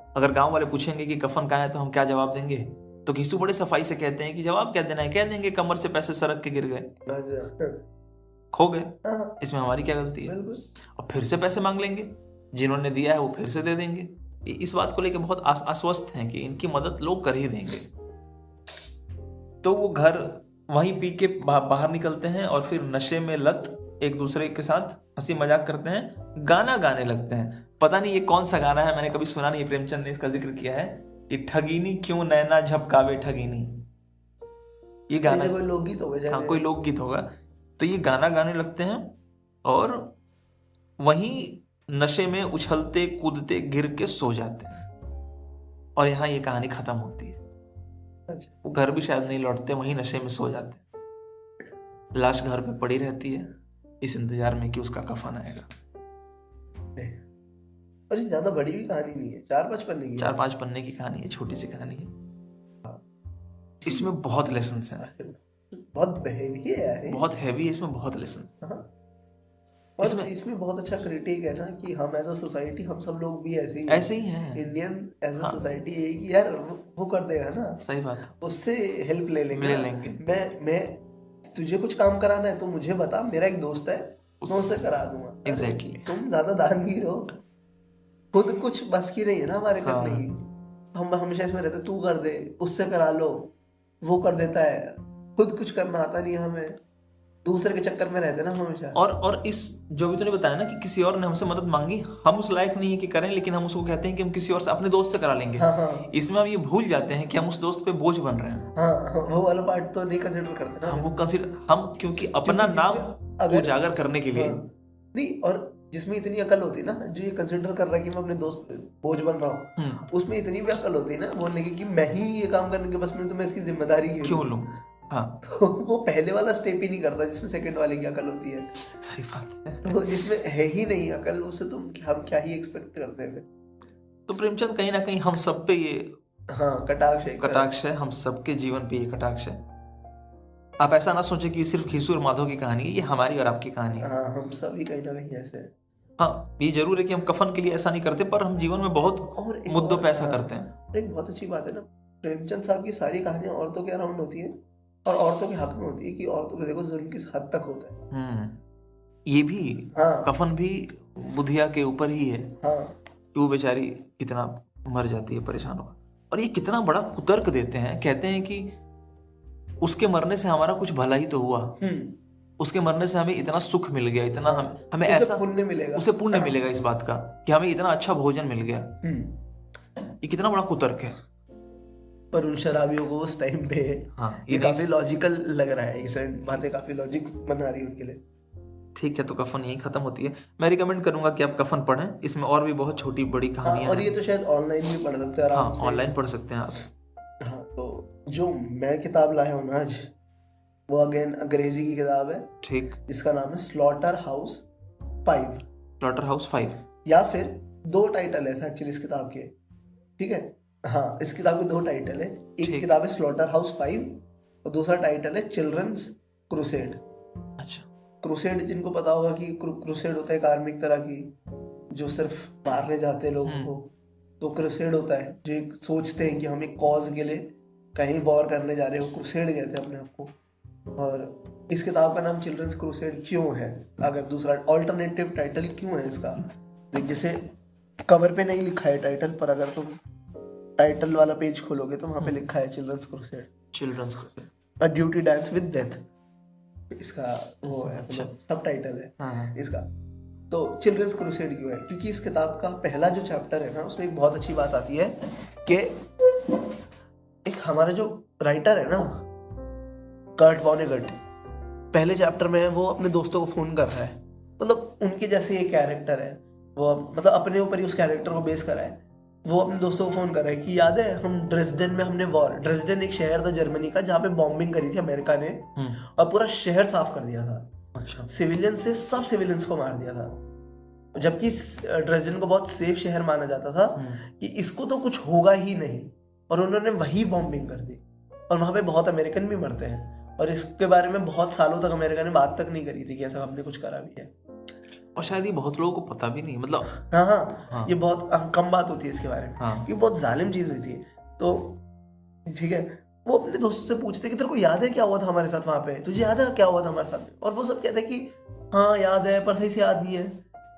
अगर गांव वाले पूछेंगे कि कफन कहाँ है तो हम क्या जवाब देंगे? तो घिसू बड़े सफाई से कहते हैं कि जवाब क्या देना है, कह देंगे कमर से पैसे सरक के गिर गए, खो गए, इसमें हमारी क्या गलती है। और फिर से पैसे मांग लेंगे, जिन्होंने दिया है वो फिर से दे देंगे। इस बात को लेकर बहुत आश्वस्त हैं कि इनकी मदद लोग कर ही देंगे। तो वो घर वहीं पी के बाहर निकलते हैं और फिर नशे में लत एक दूसरे के साथ हंसी मजाक करते हैं, गाना गाने लगते हैं। पता नहीं ये कौन सा गाना है, मैंने कभी सुना नहीं। प्रेमचंद ने इसका जिक्र किया है कि ठगीनी क्यों नैना झपकावे ठगीनी। ये गाना कोई लोकगीत होगा। हाँ, कोई लोकगीत होगा। तो ये गाना गाने लगते हैं और वहीं नशे में उछलते कूदते गिर के सो जाते हैं और यहाँ ये कहानी खत्म होती है। वो घर भी शायद नहीं लौटते, वहीं नशे में सो जाते हैं। लाश घर पे पड़ी रहती है इस इंतजार में कि उसका कफन आएगा। और ये ज्यादा बड़ी भी कहानी नहीं है, 4-5 पन्ने की 4-5 पन्ने की कहानी है, छोटी सी कहानी है। इसमें बहुत लेसन्स हैं, बहुत हैवी है यार, बहुत हैवी है, इसमें बहुत लेसन्स। और इसमें बहुत अच्छा क्रिटिक है ना कि हम एज अ सोसाइटी, हम सब लोग भी ऐसे ही हैं। इंडियन एज अ सोसाइटी यही कि यार वो कर देगा ना, सही बात, उससे हेल्प ले लेंगे। मैं तुझे कुछ काम कराना है तो मुझे बता, मेरा एक दोस्त है मैं उससे करा दूंगा। एग्जैक्टली। तुम ज्यादा दानवीर हो, खुद कुछ बस की नहीं है ना हमारे करने की। हम हमेशा इसमें रहते तू कर दे, उससे करा लो, वो कर देता है, खुद कुछ करना आता नहीं हमें, दूसरे के चक्कर में रहते ना हमेशा। और इस जो भी तूने बताया ना कि किसी और ने हमसे मदद मांगी, हम उस लायक नहीं है कि करें, लेकिन हम उसको कहते हैं कि हम किसी और से, अपने दोस्त से करा लेंगे। इसमें हम ये भूल जाते हैं कि हम उस दोस्त पे बोझ बन रहे हैं। वो वाला पार्ट तो नहीं कंसीडर करते ना हम क्योंकि अपना नाम उजागर करने के लिए नहीं। और जिसमें इतनी अकल होती ना, जो ये कंसीडर कर रहा है कि मैं अपने दोस्त पे बोझ बन रहा हूँ, उसमें इतनी भी अकल होती ना बोलने की कि मैं ही ये काम करने के बस में, तो मैं इसकी जिम्मेदारी क्यों लूं। हाँ, तो वो पहले वाला स्टेप ही नहीं करता जिसमें सेकंड वाले की अकल होती है। सही बात है। तो जिसमें है ही नहीं अकल, उससे तुम हम क्या ही एक्सपेक्ट करते हैं। तो प्रेमचंद कहीं ना कहीं हम सब पे ये कटाक्ष है, हम सबके जीवन पे ये कटाक्ष है। आप ऐसा ना सोचे कि सिर्फ खीसू और माधव की कहानी है, ये हमारी और आपकी कहानी है। हम सभी कहीं ना कहीं ऐसे हैं। हाँ, ये जरूर है कि हम कफन के लिए ऐसा नहीं करते, पर हम जीवन में बहुत मुद्दों पे ऐसा करते हैं। एक बहुत अच्छी बात है ना, प्रेमचंद साहब की सारी कहानियां औरतों के अराउंड होती है और औरतों के हक में होती है कि औरतों पे देखो जुल्म किस हद तक होता है। ये भी कफन भी बुधिया के ऊपर ही है कि वो बेचारी कितना मर जाती है परेशान होकर। और ये कितना बड़ा कुतर्क देते हैं, कहते हैं कि उसके मरने से हमारा कुछ भला ही तो हुआ, उसके मरने से हमें इतना सुख मिल गया, इतना हमें ऐसा पुण्य मिलेगा, उसे पुण्य मिलेगा इस बात का कि हमें इतना अच्छा भोजन मिल गया। ये कितना बड़ा कुतर्क है। पर उन शराबियों को उस टाइम पे ये काफी लॉजिकल लग रहा है, ये बातें काफी लॉजिक बना रही है उनके लिए। ठीक है, तो कफन यही खत्म होती है। मैं रिकमेंड करूंगा कि आप कफन पढ़ें, इसमें और भी बहुत छोटी बड़ी कहानियां और ये तो शायद ऑनलाइन भी पढ़ सकते हैं आराम से। ऑनलाइन पढ़ सकते हैं आप। हाँ, तो जो मैं किताब लाया हूँ ना आज, वो अगेन अंग्रेजी की किताब है, ठीक, जिसका नाम है स्लॉटर हाउस 5 स्लॉटर हाउस 5 या फिर 2 टाइटल है एक्चुअली इस किताब के, ठीक है। हाँ, इस किताब के 2 टाइटल है। एक किताब है स्लॉटर हाउस 5 और दूसरा टाइटल है चिल्ड्रंस क्रूसेड। अच्छा, क्रूसेड जिनको पता होगा कि क्रूसेड होता है एक आर्मी की तरह की, जो सिर्फ मारने जाते हैं लोगों को, तो क्रूसेड होता है जो एक सोचते हैं कि हम एक कॉज के लिए कहीं वॉर करने जा रहे हो, क्रूसेड कहते हैं अपने आप को। और इस किताब का नाम चिल्ड्रंस क्रूसेड क्यों है, अगर दूसरा ऑल्टरनेटिव टाइटल क्यों है इसका, जैसे कवर पे नहीं लिखा है टाइटल, पर अगर तुम टाइटल वाला पेज खोलोगे तो वहाँ पे लिखा है children's crusade, children's crusade, a duty dance with death, इसका वो है, मतलब सब टाइटल है इसका। तो चिल्ड्रंस क्रूसेड क्यों है, क्योंकि इस किताब का पहला जो चैप्टर है ना, उसमें एक बहुत अच्छी बात आती है कि एक हमारा जो राइटर है ना कर्ट वॉनेगट, पहले चैप्टर में वो अपने दोस्तों को फोन कर रहा है, मतलब उनके जैसे ये कैरेक्टर है वो, मतलब अपने ऊपर ही उस कैरेक्टर को बेस करा है। वो अपने दोस्तों को फोन कर रहा है कि याद है हम ड्रेसडेन में हमने वॉर, ड्रेसडेन एक शहर था जर्मनी का जहाँ पे बॉम्बिंग करी थी अमेरिका ने और पूरा शहर साफ कर दिया था। अच्छा, सिविलियन से सब सिविलियंस को मार दिया था, जबकि ड्रेसडेन को बहुत सेफ शहर माना जाता था कि इसको तो कुछ होगा ही नहीं, और उन्होंने वही बॉम्बिंग कर दी और वहाँ पे बहुत अमेरिकन भी मरते हैं, और इसके बारे में बहुत सालों तक अमेरिका ने बात तक नहीं करी थी कि ऐसा हमने कुछ करा भी है, और शायद ये बहुत लोगों को पता भी नहीं, मतलब हाँ, ये बहुत कम बात होती है इसके बारे में, ये बहुत जालिम चीज हुई थी। तो ठीक है, वो अपने दोस्तों से पूछते कि तेरे को याद है क्या हुआ था हमारे साथ वहाँ पे, तुझे याद है क्या हुआ था हमारे साथ, और वो सब कहते हैं कि हाँ याद है पर सही से याद नहीं है।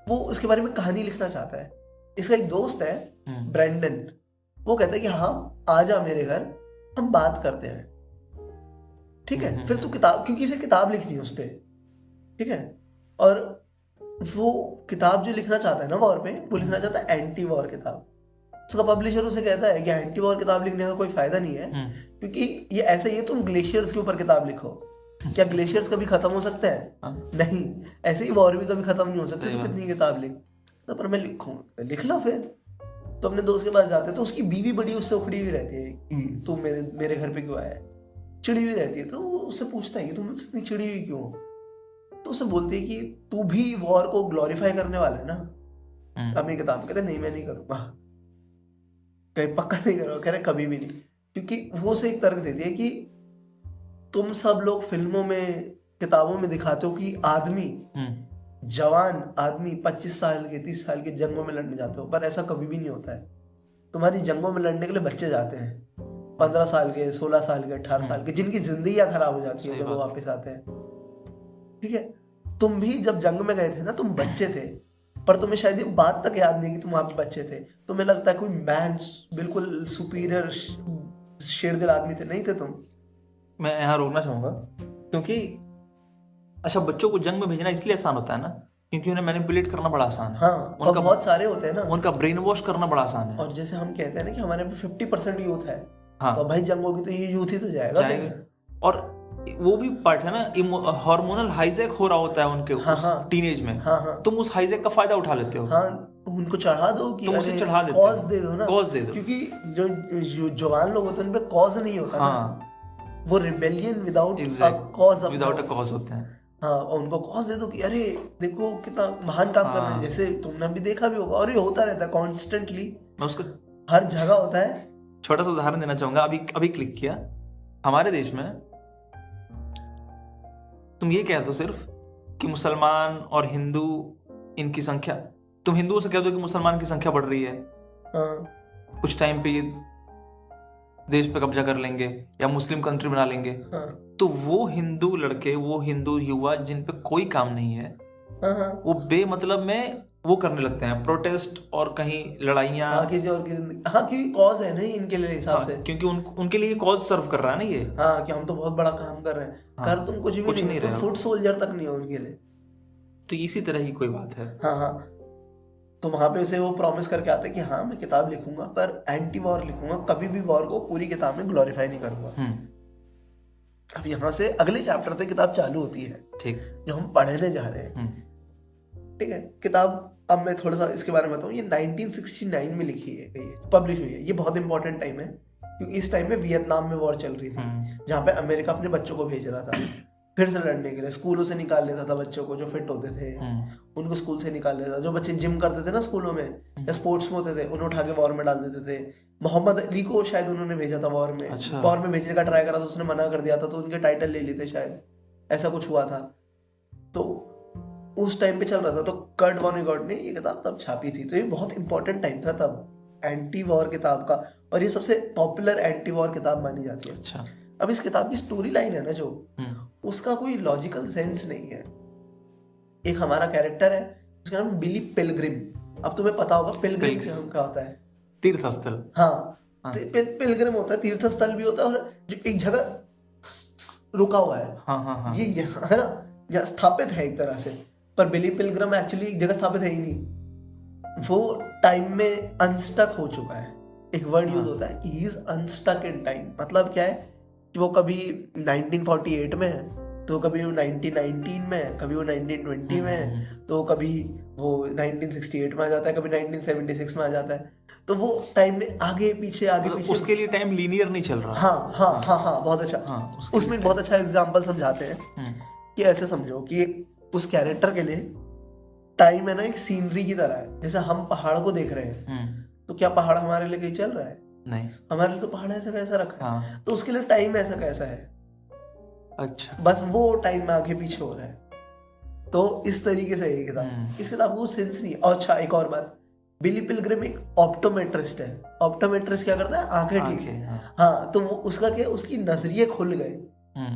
वो उसके बारे में कहानी लिखना चाहता है। इसका एक दोस्त है ब्रेंडन, वो कहता है कि हाँ आ जा मेरे घर, हम बात करते हैं, ठीक है। फिर तू किताब, क्योंकि इसे किताब लिखनी है उस पर, ठीक है। और वो किताब जो लिखना चाहता है ना वॉर पे, वो लिखना चाहता है एंटी वॉर किताब। उसका पब्लिशर उसे कहता है कि एंटी वॉर किताब लिखने का कोई फायदा नहीं है, क्योंकि ये ऐसा ही है, तुम ग्लेशियर्स के ऊपर किताब लिखो, क्या ग्लेशियर्स कभी खत्म हो सकते हैं? नहीं, ऐसे ही वॉर भी कभी खत्म नहीं हो सकते, तो कितनी किताब लिख, तो पर मैं लिखूंगा, लिख लो फिर। तो अपने दोस्त के पास जाते हैं, तो उसकी बीवी बड़ी उससे उखड़ी हुई रहती है कि तुम मेरे घर पे क्यों आया, चिड़ी हुई रहती है। तो वो उससे पूछता है कि तुम इतनी चिड़ी हुई क्यों, तो उसे बोलती है कि तू भी वॉर को ग्लोरीफाई करने वाला है ना अपनी किताब। कहते नहीं मैं नहीं करूंगा, कहीं पक्का नहीं करूंगा, कह रहे कभी भी नहीं, क्योंकि वो उसे एक तर्क देती है कि तुम सब लोग फिल्मों में किताबों में दिखाते हो कि आदमी जवान आदमी 25 साल के 30 साल के जंगों में लड़ने जाते हो, पर ऐसा कभी भी नहीं होता है। तुम्हारी जंगों में लड़ने के लिए बच्चे जाते हैं 15 साल के 16 साल के 18 साल के, जिनकी जिंदगियां खराब हो जाती है जब वो वापस आते हैं, ठीक है। तुम भी जब जंग में गए थे ना, तुम बच्चे थे, पर तुम्हें शायद ये बात तक याद नहीं कि तुम वहां पे बच्चे थे। तुम्हें लगता है कोई मैन बिल्कुल सुपीरियर शेर दिल आदमी थे, नहीं थे तुम। मैं यहाँ रोकना चाहूंगा, क्योंकि अच्छा बच्चों को जंग में भेजना इसलिए आसान होता है ना, क्योंकि उन्हें मैनिपुलेट करना बड़ा आसान है। हाँ, उनका बहुत सारे होते हैं ना, उनका ब्रेन वॉश करना बड़ा आसान है। और जैसे हम कहते हैं ना कि हमारे पे 50% यूथ है, हाँ, तो भाई जंग होगी तो ये यूथ ही तो जाएगा। और वो भी पार्ट है ना, हार्मोनल हाईजैक हो रहा होता है उनके टीनेज में। तुम उस हाईजैक का फायदा उठा लेते हो। उनको चढ़ा दो कि तुम उसे चढ़ा देते हो, कॉज दे दो ना, कॉज दे दो, क्योंकि जो जवान लोग होते हैं उन पे कॉज नहीं होता ना, वो रिबेलियन विदाउट अ कॉज होते हैं। हाँ, और उनको कॉज दे दो कि अरे देखो कितना महान काम कर रहे हैं, जैसे तुमने भी देखा भी होगा, और ये होता रहता है कॉन्स्टेंटली, उसको हर जगह होता है। छोटा सा उदाहरण देना चाहूंगा, अभी क्लिक किया, हमारे देश में तुम ये कह दो सिर्फ कि मुसलमान और हिंदू इनकी संख्या, तुम हिंदुओं से कह दो कि मुसलमान की संख्या बढ़ रही है, कुछ टाइम पे ये देश पे कब्जा कर लेंगे या मुस्लिम कंट्री बना लेंगे, तो वो हिंदू लड़के, वो हिंदू युवा जिन पे कोई काम नहीं है, वो बेमतलब में वो करने लगते हैं प्रोटेस्ट और कहीं लड़ाइयाँ, किसी और की, क्योंकि कॉज है नहीं इनके लिए हिसाब से, क्योंकि उनके लिए कॉज सर्व कर रहा है ना ये, कि हम तो बहुत बड़ा काम कर रहे हैं, कर तुम कुछ भी नहीं रहे, फुट सोल्जर तक नहीं हो उनके लिए। तो इसी तरह की कोई बात है। तो वहां पे उसे वो प्रॉमिस करके आते कि हाँ मैं किताब लिखूंगा, पर एंटी वॉर लिखूंगा, कभी भी वॉर को पूरी किताब में ग्लोरीफाई नहीं करूंगा। अब यहाँ से अगले चैप्टर से किताब चालू होती है, ठीक, जो हम पढ़ने जा रहे हैं, ठीक है। किताब अब मैं थोड़ा सा इसके बारे में बताऊं, ये 1969 में लिखी है, पब्लिश हुई है। ये बहुत इंपॉर्टेंट टाइम है, क्योंकि इस टाइम में वियतनाम में वॉर चल रही थी, जहाँ पे अमेरिका अपने बच्चों को भेज रहा था। फिर से लड़ने के लिए। स्कूलों से निकाल लेता था बच्चों को जो फिट होते थे, उनको स्कूल से निकाल लेता था। जो बच्चे जिम करते थे ना स्कूलों में या स्पोर्ट्स में होते थे, उन्हें उठा के वॉर में डाल देते थे। मोहम्मद अली को शायद उन्होंने भेजा था वॉर में। अच्छा। वॉर में भेजने का ट्राई करा तो उसने मना कर दिया था, तो उनके टाइटल ले लिए थे शायद, ऐसा कुछ हुआ था। तो उस टाइम पे चल रहा था। तो कर्ट वॉनेगॉट ने ये किताब तब छापी थी, तो ये बहुत इंपॉर्टेंट टाइम था तब एंटी वॉर किताब का, और ये सबसे पॉपुलर एंटी वॉर किताब मानी जाती है। अच्छा। अब इस किताब की स्टोरी लाइन है ना जो, उसका कोई लॉजिकल सेंस नहीं है। एक हमारा कैरेक्टर है, उसका नाम बिली पिलग्रिम। अब तुम्हें पता होगा पिलग्रिम क्या होता है? तीर्थस्थल। हाँ, पिलग्रिम होता है, तीर्थस्थल भी होता है, और जो एक जगह रुका हुआ है। हाँ। ये है ना, यहाँ स्থাपित है एक तरह से। पर बिली पिलग्रिम एक्चुअली एक जगह स्थापित है ही नहीं, वो टाइम में अनस्टक हो चुका है। एक वर्ड यूज होता है कि he is unstuck in time. मतलब क्या है कि वो कभी 1948 में है, तो कभी वो 1919 में है, कभी वो 1920 में है, तो कभी वो 1968 में आ जाता है, कभी 1976 में आ जाता है। तो वो टाइम में आगे पीछे उसके लिए टाइम लीनियर नहीं चल रहा। हाँ, बहुत अच्छा। उसमें बहुत अच्छा एग्जांपल समझाते हैं कि ऐसे समझो कि उस कैरेक्टर के लिए टाइम है ना एक सीनरी की तरह है। जैसे हम पहाड़ को देख रहे हैं, तो क्या पहाड़ हमारे लिए कहीं चल रहा है? नहीं, हमारे लिए तो पहाड़ ऐसा कैसा रखा है। तो उसके लिए टाइम ऐसा कैसा है? अच्छा, बस वो टाइम में आगे पीछे हो रहा है। तो इस तरीके से ये किताब, इस किताब को सेंस नहीं। और अच्छा, एक और बात, बिली पिलग्रिम एक ऑप्टोमेट्रिस्ट है। ऑप्टोमेट्रिस्ट क्या करता है? आंखें ठीक है। हाँ, तो वो उसका क्या, उसकी नजरिए खुल गए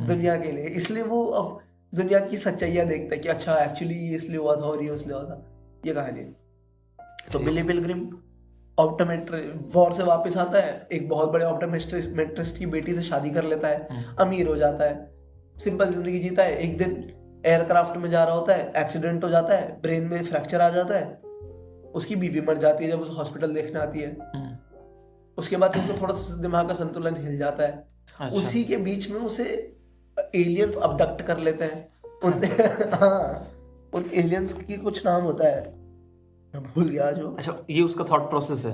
दुनिया के लिए, इसलिए वो अब दुनिया की सच्चाइयां देखता है कि अच्छा एक्चुअली ये इसलिए हुआ था और ये इसलिए हुआ था। ये कहानी है। तो बिली पिलग्रिम वॉर से वापस आता है, एक बहुत बड़े ऑप्टोमेट्रिस्ट की बेटी से शादी कर लेता है, अमीर हो जाता है, सिंपल जिंदगी जीता है। एक दिन एयरक्राफ्ट में जा रहा होता है, एक्सीडेंट हो जाता है, ब्रेन में फ्रैक्चर आ जाता है, उसकी बीवी मर जाती है जब उसे हॉस्पिटल देखने आती है। उसके बाद उसका थोड़ा सा दिमाग का संतुलन हिल जाता है। अच्छा। उसी के बीच में उसे एलियंस अबडक्ट कर लेते हैं। उन एलियंस की कुछ नाम होता है, मैं भूल गया जो। अच्छा, ये उसका थॉट प्रोसेस है,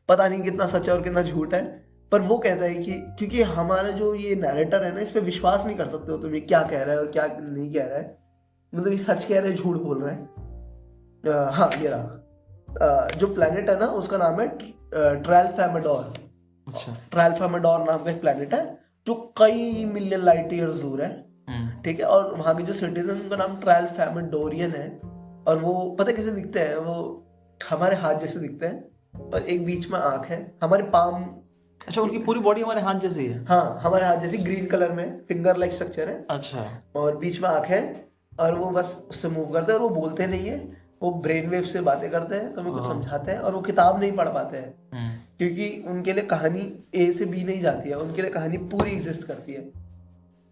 पता नहीं कितना सच है और कितना झूठ है, पर वो कहता है कि क्योंकि हमारा जो ये नैरेटर है ना, इस पे विश्वास नहीं कर सकते हो तुम, ये क्या कह रहा है और क्या नहीं कह रहा है, मतलब ये सच कह रहे हैं झूठ बोल रहे हैं। हाँ, ये रहा जो प्लेनेट है ना, उसका नाम है ट्रैल्फामेडोर। अच्छा, ट्रैल्फामेडोर नाम का एक प्लेनेट है जो कई मिलियन लाइट ईयर्स दूर है, ठीक है। और वहाँ के जो सिटीजन, उनका नाम ट्रैल्फामेडोरियन है। और वो पता कैसे दिखते हैं? वो हमारे हाथ जैसे दिखते हैं, और एक बीच में आँख है, हमारे पाम। अच्छा, उनकी पूरी बॉडी हमारे हाथ जैसी है? हाँ, हमारे हाथ जैसी, ग्रीन कलर में, फिंगर लाइक स्ट्रक्चर है। अच्छा। और बीच में आँख है, और वो बस उससे मूव करते हैं, और वो बोलते नहीं है, वो ब्रेन वेव से बातें करते हैं, तो हमें कुछ समझाते हैं। और वो किताब नहीं पढ़ पाते हैं, क्योंकि उनके लिए कहानी ए से बी नहीं जाती है, उनके लिए कहानी पूरी एग्जिस्ट करती है।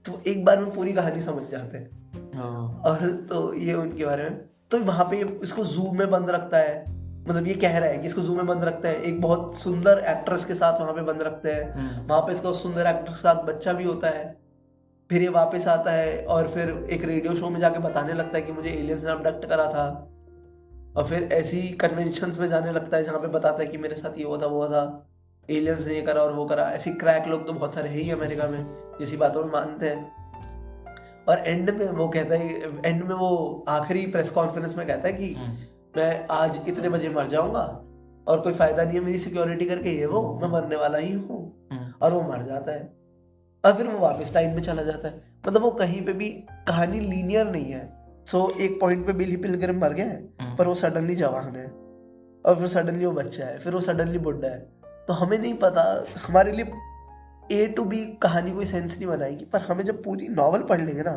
तो एक बार में पूरी कहानी समझ जाते हैं। और तो ये उनके बारे में। तो वहां पे इसको जू में बंद रखता है, मतलब ये कह रहा है कि इसको जू में बंद रखता है, एक बहुत सुंदर एक्ट्रेस के साथ वहां पे बंद रखते हैं। वहां पे इसका सुंदर एक्ट्रेस के साथ बच्चा भी होता है। फिर ये वापस आता है, और फिर एक रेडियो शो में जाके बताने लगता है कि मुझे एलियंस ने अबडक्ट करा था। और फिर ऐसी कन्वेंशंस में जाने लगता है जहाँ पे बताता है कि मेरे साथ ये हुआ था, वो हुआ था, एलियंस ने ये करा और वो करा। ऐसी क्रैक लोग तो बहुत सारे हैं ही अमेरिका में, जिसी बातों में मानते हैं। और एंड में वो कहता है, एंड में वो आखिरी प्रेस कॉन्फ्रेंस में कहता है कि मैं आज इतने बजे मर जाऊंगा और कोई फायदा नहीं है मेरी सिक्योरिटी करके, ये वो मैं मरने वाला ही हूँ। और वो मर जाता है, और फिर वो वापस टाइम में चला जाता है। मतलब वो कहीं पे भी कहानी लीनियर नहीं है। सो एक पॉइंट पे बिली पिलग्रिम मर गया है, पर वो सडनली जवान है, और फिर सडनली वो बच्चा है, फिर वो सडनली बुढ़ा है। तो हमें नहीं पता, हमारे लिए ए टू बी कहानी कोई सेंस नहीं बनाएगी, पर हमें जब पूरी नॉवल पढ़ लेंगे ना,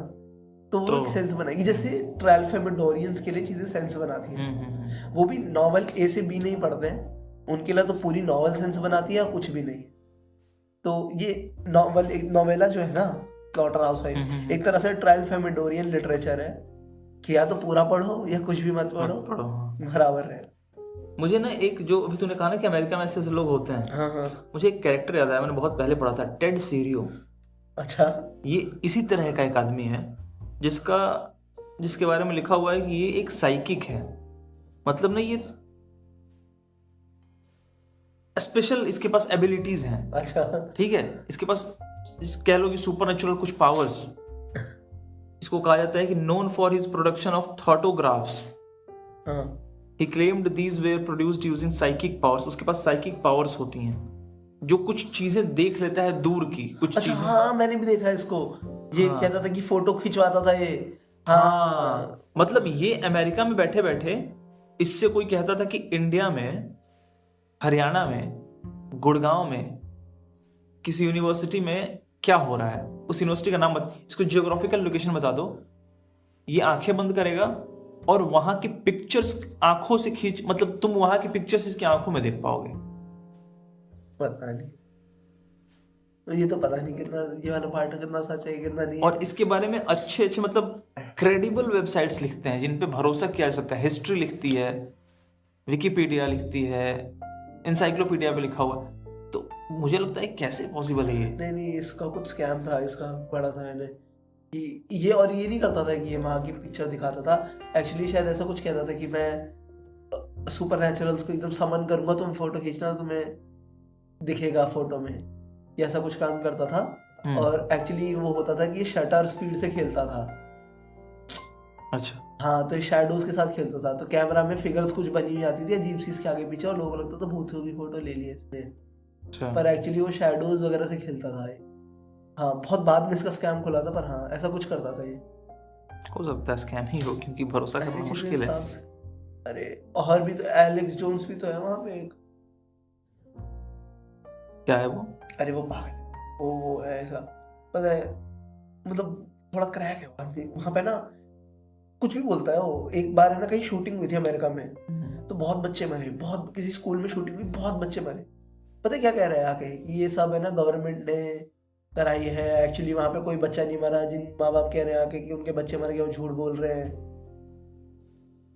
तो वो एक सेंस बनाएगी। जैसे ट्रैल्फामेडोरियंस के लिए चीजें सेंस बनाती हैं, वो भी नॉवल ए से बी नहीं पढ़ते हैं, उनके लिए तो पूरी नॉवल सेंस बनाती है या कुछ भी नहीं। तो ये नॉवल, एक नॉवेला जो है ना, स्लॉटर हाउस फाइव, एक तरह से ट्रैल्फामेडोरियन लिटरेचर है कि या तो पूरा पढ़ो या कुछ भी मत पढ़ो, बराबर है। मुझे ना एक, जो अभी तूने कहा ना कि अमेरिका में ऐसे लोग होते हैं, हाँ। मुझे एक कैरेक्टर याद आया, मैंने बहुत पहले पढ़ा था, टेड सीरियो। अच्छा। ये इसी तरह का एक आदमी है जिसके बारे में लिखा हुआ है कि ये एक साइकिक है। मतलब ना, ये स्पेशल, इसके पास एबिलिटीज हैं। अच्छा। ठीक है, इसके पास कह लो कि सुपरनेचुरल कुछ पावर्स। इसको कहा जाता है कि known for his production of thoughtographs, he claimed these were produced using psychic powers. उसके पास साइकिक पावर्स होती हैं, जो कुछ चीजें देख लेता है दूर की कुछ अच्छा, चीजें। हाँ मैंने भी देखा इसको। ये कहता था कि फोटो खिंचवाता था ये। हाँ मतलब ये अमेरिका में बैठे बैठे इससे कोई कहता था कि इंडिया में, हरियाणा में, गुड़गांव में किसी यूनिवर्सिटी में क्या हो रहा है, उस यूनिवर्सिटी का नाम इसको जियोग्राफिकल लोकेशन बता दो, ये आंखें बंद करेगा और वहां की पिक्चर्स आंखों से खींच, मतलब तुम वहां की पिक्चर्स इसकी आंखों में देख पाओगे। पता नहीं, ये तो पता नहीं कितना ये वाला पार्ट कितना सच है कितना नहीं। और इसके बारे में अच्छे अच्छे मतलब क्रेडिबल वेबसाइट्स लिखते हैं जिन पे भरोसा किया जा सकता है। हिस्ट्री लिखती है, विकिपीडिया लिखती है, इंसाइक्लोपीडिया पे लिखा हुआ। तो मुझे लगता है कैसे पॉसिबल है ये। नहीं, इसका कुछ स्कैम था, इसका पढ़ा था मैंने कि ये, और ये नहीं करता था कि ये वहाँ की पिक्चर दिखाता था। एक्चुअली शायद ऐसा कुछ कहता था कि मैं सुपर नेचुरल्स को एकदम समन करूंगा, तुम फोटो खींचना, तुम्हें दिखेगा फोटो में, ये ऐसा कुछ काम करता था। और एक्चुअली वो होता था कि ये शटर स्पीड से खेलता था। अच्छा, हाँ, तो ये शैडोज के साथ खेलता था, तो कैमरा में फिगर्स कुछ बनी हुई आती थी अजीब सी इसके आगे पीछे, और लोगों को लगता था भूतों की फोटो ले ली इसने। अच्छा। पर एक्चुअली वो शैडोज वगैरह से खेलता था ये। हाँ, बहुत बाद में इसका स्कैम खुला था, पर हाँ ऐसा कुछ करता था ये। हो सकता है स्कैम ही हो, क्योंकि भरोसा करना मुश्किल है। अरे और भी तो एलेक्स जोन्स भी तो है वहाँ पे एक। क्या है वो? अरे वो पागल, वो है ऐसा, पता है, मतलब थोड़ा क्रैक है वहाँ पे ना, कुछ भी बोलता है वो। एक बार है ना कहीं शूटिंग हुई थी अमेरिका में, तो बहुत बच्चे मरे, बहुत किसी स्कूल में शूटिंग हुई, बहुत बच्चे मरे। पता है क्या कह रहा है आके कि ये सब है ना गवर्नमेंट ने कराई है, एक्चुअली वहाँ पे कोई बच्चा नहीं मरा। जिन माँ बाप कह रहे हैं आके कि उनके बच्चे मर गए, वो झूठ बोल रहे हैं।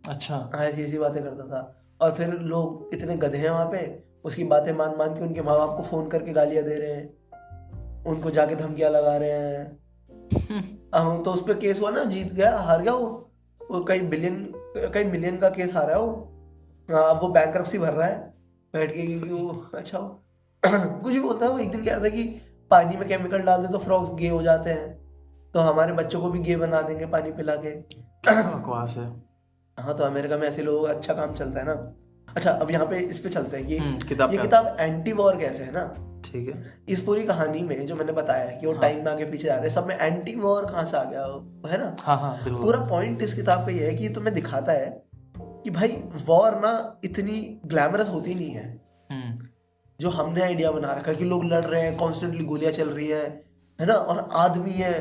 अच्छा, हाँ, ऐसी बातें करता था। और फिर लोग इतने गधे हैं वहाँ पे, उसकी बातें मान मान के उनके माँ बाप को फोन करके गालियां दे रहे हैं, उनको जाके धमकियां लगा रहे हैं। तो उस पर केस हुआ ना, जीत गया, हार गया वो कई मिलियन का केस हारा है वो। अब वो बैंक्रप्सी भर रहा है बैठ के, क्योंकि वो अच्छा कुछ भी बोलता है वो। एक दिन कह रहा था कि पानी में केमिकल डाल दे तो फ्रॉग्स गे हो जाते हैं, तो हमारे बच्चों को भी गे बना देंगे पानी पिला के। बकवास है। हाँ, तो अमेरिका में ऐसे लोगों का अच्छा काम चलता है ना। अच्छा, अब यहाँ पे इस पे चलते हैं। ये किताब एंटी वॉर कैसे है ना, ठीक है। इस पूरी कहानी में जो मैंने बताया है कि वो टाइम में आगे पीछे जा रहे हैं, सब में एंटी वॉर कहाँ से आ गया है ना। हाँ, पूरा पॉइंट इस किताब का ये है कि तुम्हें दिखाता है कि भाई वॉर ना इतनी ग्लैमरस होती नहीं है जो हमने आइडिया बना रखा है कि लोग लड़ रहे हैं, कॉन्स्टेंटली गोलियां चल रही है ना, और आदमी है।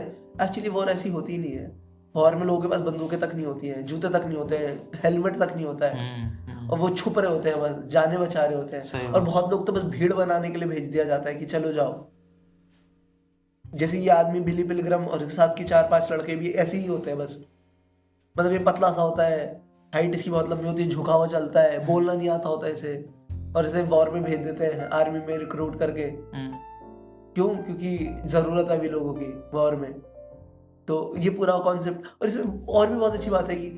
एक्चुअली वॉर ऐसी होती नहीं है। वॉर में लोगों के पास बंदूकें तक नहीं होती हैं, जूते तक नहीं होते हैं, हेलमेट तक नहीं होता है, और वो छुप रहे होते हैं, बस जाने बचा रहे होते हैं। और बहुत लोग तो बस भीड़ बनाने के लिए भेज दिया जाता है कि चलो जाओ। जैसे ये आदमी बिली पिलग्रम और साथ के 4-5 लड़के भी ऐसे ही होते हैं बस। मतलब ये पतला सा होता है, हाइट इसकी बहुत लंबी होती है, झुका हुआ चलता है, बोलना नहीं आता होता इसे, और इसे वॉर में भेज देते हैं आर्मी में रिक्रूट करके। क्यों? क्योंकि जरूरत है अभी लोगों की वॉर में। तो ये पूरा कॉन्सेप्ट। और इसमें और भी बहुत अच्छी बात है कि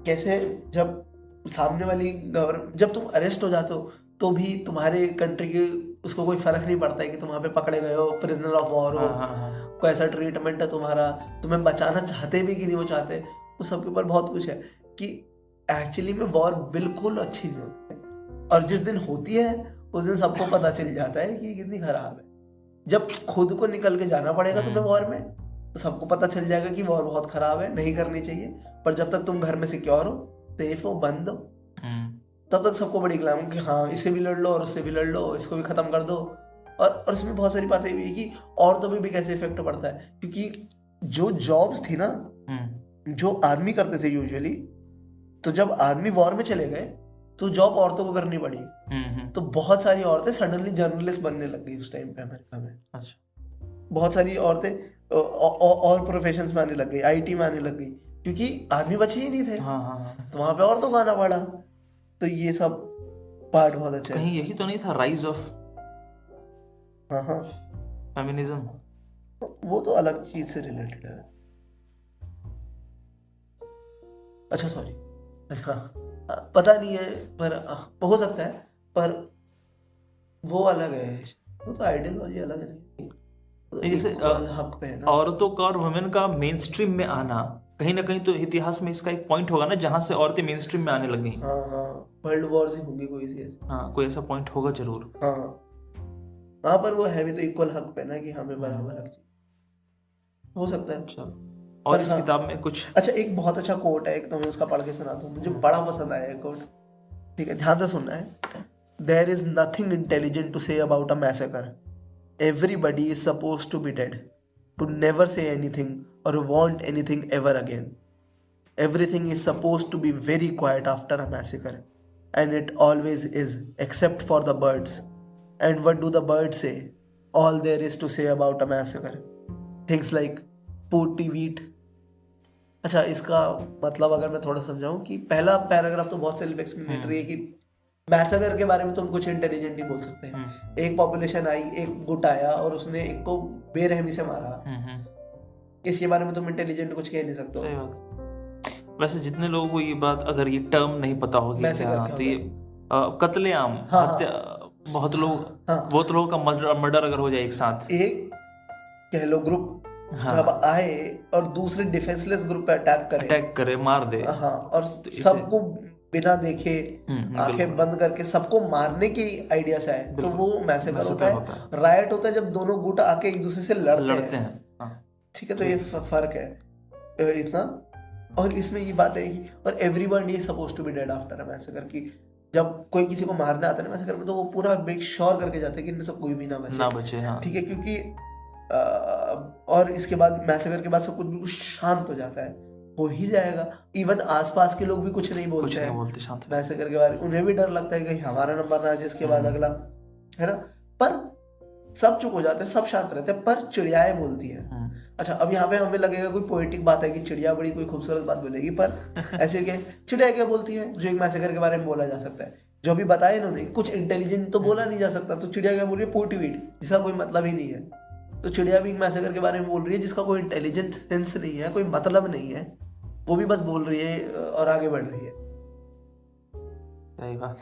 कैसे जब सामने वाली गवर्नमेंट, जब तुम अरेस्ट हो जाते हो तो भी तुम्हारे कंट्री के उसको कोई फर्क नहीं पड़ता है कि तुम वहाँ पे पकड़े गए हो, प्रिजनर ऑफ वॉर हो, कोई ऐसा ट्रीटमेंट है तुम्हारा, तुम्हें बचाना चाहते भी कि नहीं वो चाहते, वो सबके ऊपर बहुत कुछ है कि एक्चुअली में वॉर बिल्कुल अच्छी नहीं होती है। और जिस दिन होती है उस दिन सबको पता चल जाता है कि कितनी खराब है। जब खुद को निकल के जाना पड़ेगा तुम्हें वॉर में, तो सबको पता चल जाएगा कि वॉर बहुत खराब है, नहीं करनी चाहिए। पर जब तक तुम घर में सिक्योर हो, सेफ हो, बंद हो, तब तक सबको बड़ी ग्लैमर कि हाँ इसे भी लड़ लो और उससे भी लड़ लो, इसको भी खत्म कर दो। और इसमें बहुत सारी बातें भी कि औरतों पे भी कैसे इफेक्ट पड़ता है, क्योंकि जो जॉब्स थी ना जो आदमी करते थे यूजुअली, तो जब आदमी वॉर में चले गए तो जॉब औरतों को करनी पड़ी। तो बहुत सारी औरतें सडनली जर्नलिस्ट बनने लग गई उस टाइम पे अमेरिका में। अच्छा, बहुत सारी औरतें और प्रोफेशंस में आने लग गई, आईटी में आने लग गई, क्योंकि आदमी बचे ही नहीं थे। तो वहां पे औरतों को आना पड़ा। तो ये सब पार्ट बहुत अच्छा है। कहीं यही तो नहीं था राइज ऑफ फेमिनिज्म? वो तो अलग चीज से रिलेटेड है। अच्छा सॉरी, अच्छा पता नहीं है, पर हो सकता है, पर वो अलग है, वो तो आइडियोलॉजी अलग है। जैसे हक पे है ना। औरतों का और वुमेन का मेन स्ट्रीम में आना, कहीं ना कहीं तो इतिहास में इसका एक पॉइंट होगा ना जहां से औरतें मेन स्ट्रीम में आने लगी। हाँ हाँ, वर्ल्ड वॉर ही होंगी कोई सी ऐसी। हाँ, कोई ऐसा पॉइंट होगा जरूर। हाँ वहाँ पर वो है भी तो इक्वल हक पे ना कि हमें बराबर हक चाहिए, हो सकता है। अच्छा, और इस हाँ, किताब में कुछ अच्छा एक बहुत अच्छा कोट है, एक तो मैं उसका पढ़ के सुनाता हूँ, मुझे बड़ा पसंद आया है कोट। ठीक है, ध्यान से सुनना है। There is nothing intelligent to say about a massacre. Everybody is supposed to be dead, to never say anything or want anything ever again. Everything is supposed to be very quiet after a massacre, and it always is, except for the birds. And what do the birds say? All there is to say about a massacre. Things like pooty wheat. अच्छा, इसका मतलब अगर मैं थोड़ा समझाऊं कि पहला paragraph तो बहुत सेल्फ एक्सप्लेनेटरी है कि मैसेगर के बारे में तुम कुछ इंटेलिजेंट नहीं बोल सकते हैं। एक पॉपुलेशन आई, एक गुट आया और उसने एक को बेरहमी से मारा, इसके बारे में तुम इंटेलिजेंट कुछ कह नहीं सकते। सही बात। वैसे जितने लोगों को ये बात, अगर ये टर्म नहीं पता होगी तो ये कत्लेआम, हत्या, बहुत लोगों का मर्डर अगर हो जाए एक साथ, एक कह लो ग्रुप जब आए और दूसरे डिफेंसलेस ग्रुप पे अटैक करे, मार दे, हाँ, और सबको बिना देखे आंखें बंद करके सबको मारने की आइडिया से आए, तो वो मैसेकर होता है। रायट होता है जब दोनों गुट आके एक दूसरे से लड़ते हैं। ठीक है, तो ये फर्क है इतना। और इसमें ये बात है कि और everyone is supposed to be dead after a massacre, कि जब कोई किसी को मारने आता है ना मैसेकर में, तो वो पूरा मेक श्योर करके जाता है कि इनमें से कोई भी ना बचे। ठीक है, क्योंकि और इसके बाद मैसेकर के बाद सब कुछ बिल्कुल शांत हो जाता है, हो ही जाएगा। इवन आसपास के लोग भी कुछ नहीं बोलते हैं शांत मैसेकर के बारे में, उन्हें भी डर लगता है कि हमारा नंबर ना आ जाए इसके बाद अगला, है ना। पर सब चुप हो जाते हैं, सब शांत रहते हैं, पर चिड़ियाएं बोलती हैं। अच्छा, अब यहाँ पे हमें लगेगा कोई पोएटिक बात है कि चिड़िया बड़ी कोई खूबसूरत बात बोलेगी, पर ऐसे क्या चिड़िया क्या बोलती है जो एक मैसेकर के बारे में बोला जा सकता है, जो अभी बताया इन्होंने, कुछ इंटेलिजेंट तो बोला नहीं जा सकता, तो चिड़िया क्या बोल रही है? पोटीवीट, जिसका कोई मतलब ही नहीं है। तो चिड़िया भी एक मैसेकर के बारे में बोल रही है जिसका कोई इंटेलिजेंट सेंस नहीं है, कोई मतलब नहीं है, वो भी बस बोल रही है और आगे बढ़ रही है। सही बात।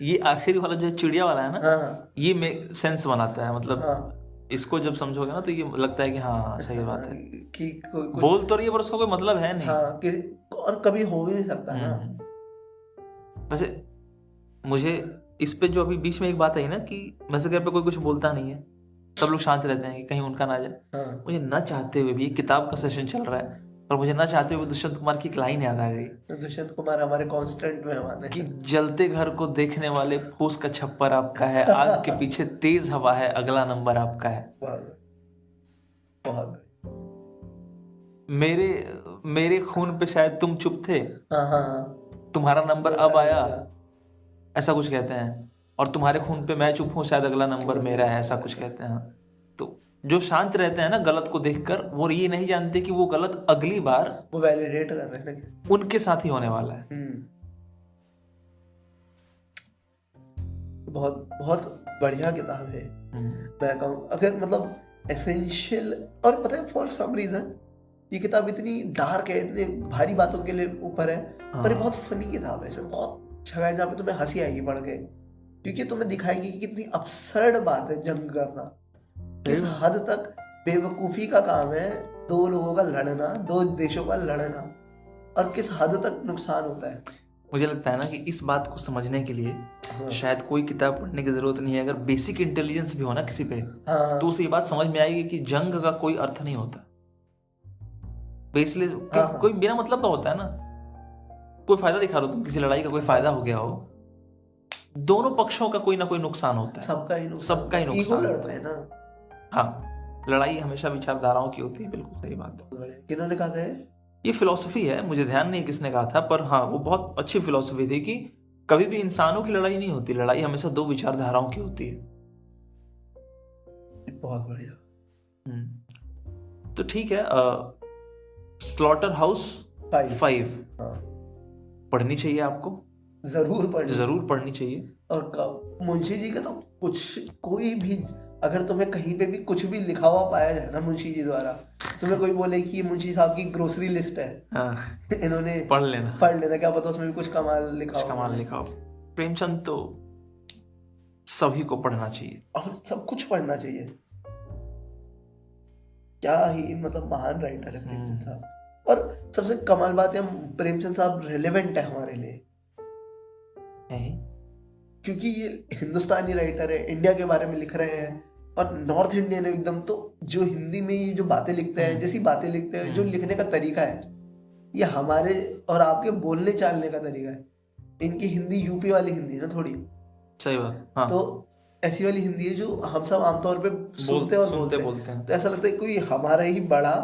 ये आखिरी वाला जो चिड़िया वाला है ना, ये में सेंस बनाता है, मतलब इसको जब समझोगे ना तो ये लगता है कि हाँ सही बात है कि बोल तो रही है पर उसका कोई मतलब है नहीं। और कभी हो भी नहीं सकता ना। वैसे मुझे इस पे जो अभी बीच में एक बात आई ना कि मैसेकर पे कोई कुछ बोलता नहीं है, सब लोग शांत रहते हैं कि कहीं उनका ना जाए। मुझे न चाहते हुए भी, किताब का सेशन चल रहा है और मुझे ना चाहते हुए दुष्यंत कुमार की एक लाइन याद आ गई। दुष्यंत कुमार हमारे कांस्टेंट में हमारे कि जलते घर को देखने वाले फूस का छप्पर आपका है, आग के पीछे तेज हवा है, अगला नंबर आपका है। बहुत मेरे खून पे शायद तुम चुप थे, तुम्हारा नंबर अब आया, ऐसा कुछ कहते हैं। और तुम्हारे खून पे मैं चुप हूँ, शायद अगला नंबर मेरा है, ऐसा कुछ कहते हैं। तो जो शांत रहते हैं ना गलत को देखकर, वो ये नहीं जानते कि वो गलत अगली बार वो वैलिडेट कर रहे हैं, उनके साथ ही होने वाला है। बहुत बहुत बढ़िया किताब है। मैं कहूँ अगर मतलब एसेंशियल, और पता है फॉर सम रीजन ये किताब इतनी डार्क है, इतनी भारी बातों के लिए ऊपर है, पर ये बहुत फनी किताब है। इसमें बहुत जगह है जहाँ पे तुम्हें हंसी आएगी पढ़ के, क्योंकि तुम्हें दिखाएगी कि कितनी अपसर्ड बात है जंग करना, किस हद तक बेवकूफ़ी का काम है दो लोगों का लड़ना, दो देशों का लड़ना, और किस हद तक नुकसान होता है। मुझे लगता है ना कि इस बात को समझने के लिए शायद कोई किताब पढ़ने की जरूरत नहीं है। अगर बेसिक इंटेलिजेंस भी हो ना किसी पे, तो उसे ये बात समझ में आएगी कि जंग का कोई अर्थ नहीं होता। कोई बिना मतलब का होता है ना, कोई फायदा दिखा रहे हो तुम, किसी लड़ाई का कोई फायदा हो गया हो, दोनों पक्षों का कोई ना कोई नुकसान होता है, सबका ही नुकसान ईगो लड़ता है ना। हाँ, लड़ाई हमेशा विचारधाराओं की होती है, बिल्कुल सही बात है। किन्होंने कहा था ये फिलॉसफी है, मुझे ध्यान नहीं किसने कहा था, पर हाँ वो बहुत अच्छी फिलॉसफी थी कि कभी भी इंसानों की लड़ाई नहीं होती, लड़ाई हमेशा दो विचारधाराओं की होती है। बहुत बढ़िया। तो ठीक है, स्लॉटर हाउस 5 पढ़नी चाहिए आपको, जरूर पढ़नी चाहिए। और मुंशी जी का तो कोई भी अगर तुम्हें कहीं पे भी कुछ भी लिखा हुआ पाया जाए ना मुंशी जी द्वारा, तुम्हें कोई बोले कि ये मुंशी साहब की ग्रोसरी लिस्ट है, इन्होंने पढ़ लेना, क्या पता उसमें भी कुछ कमाल लिखा हो। प्रेमचंद तो सभी को पढ़ना चाहिए, और सब कुछ पढ़ना चाहिए। क्या ही मतलब महान राइटर है प्रेमचंद साहब। और सबसे कमाल बात है, हम प्रेमचंद साहब रेलेवेंट है हमारे लिए, क्योंकि ये हिंदुस्तानी राइटर है, इंडिया के बारे में लिख रहे हैं और नॉर्थ इंडियन है एकदम। तो जो हिंदी में ये जो बातें लिखते हैं, जैसी बातें लिखते हैं, जो लिखने का तरीका है, ये हमारे और आपके बोलने चालने का तरीका है। इनकी हिंदी यूपी वाली हिंदी है ना थोड़ी, सही बात। हाँ। तो ऐसी वाली हिंदी है जो हम सब आमतौर पे सुनते और बोलते हैं। तो ऐसा लगता है कोई हमारा ही बड़ा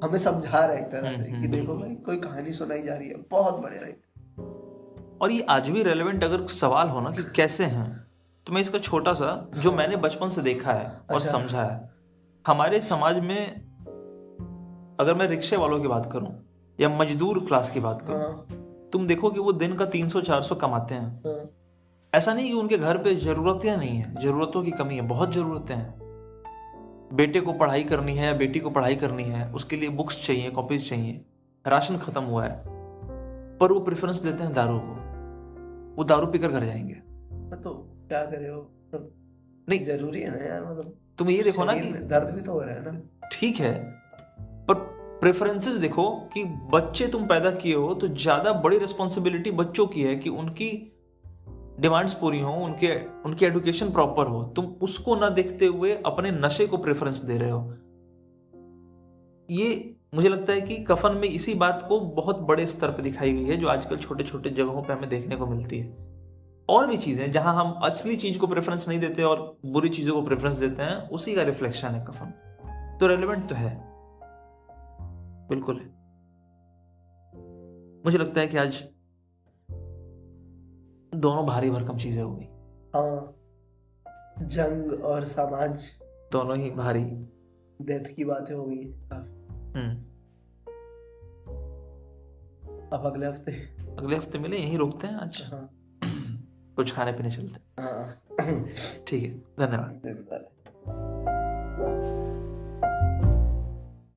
हमें समझा रहा है एक तरह से कि देखो भाई कोई कहानी सुनाई जा रही है। बहुत बड़े राइटर। और ये आज भी रेलेवेंट अगर सवाल हो ना कि कैसे हैं, तो मैं इसका छोटा सा जो मैंने बचपन से देखा है और समझा है, हमारे समाज में अगर मैं रिक्शे वालों की बात करूं या मजदूर क्लास की बात करूं, तुम देखो कि वो दिन का 300-400 कमाते हैं। ऐसा नहीं कि उनके घर पे जरूरतें नहीं है, जरूरतों की कमी है, बहुत जरूरतें हैं। बेटे को पढ़ाई करनी है या बेटी को पढ़ाई करनी है, उसके लिए बुक्स चाहिए, कॉपीज चाहिए, राशन खत्म हुआ है, पर वो प्रेफरेंस देते हैं दारू को। वो दारू पीकर घर जाएंगे। तो क्या करे हो, तो नहीं जरूरी है ना यार, मतलब तुम ये देखो ना कि दर्द भी तो हो रहा है ना। ठीक है, पर प्रेफरेंसेस देखो कि बच्चे तुम पैदा किए हो तो ज्यादा बड़ी रिस्पॉन्सिबिलिटी बच्चों की है कि उनकी डिमांड्स पूरी हो, उनकी एडुकेशन प्रॉपर हो। तुम उसको ना देखते हुए अपने नशे को प्रेफरेंस दे रहे हो। ये मुझे लगता है कि कफन में इसी बात को बहुत बड़े स्तर पर दिखाई गई है, जो आजकल छोटे छोटे जगहों पे हमें देखने को मिलती है। और भी चीजें जहां हम असली चीज को प्रेफरेंस नहीं देते और बुरी चीजों को प्रेफरेंस देते हैं, उसी का रिफ्लेक्शन है कफन। तो रेलेवेंट तो है, बिल्कुल है। मुझे लगता है कि आज दोनों भारी भरकम चीजें हो गई। हाँ, जंग और समाज दोनों ही भारी डेथ की बातें हो गई काफी। अब अगले हफ्ते मिले, यहीं रोकते हैं आज। हाँ। कुछ खाने पीने चलते हैं। हाँ। ठीक है, धन्यवाद।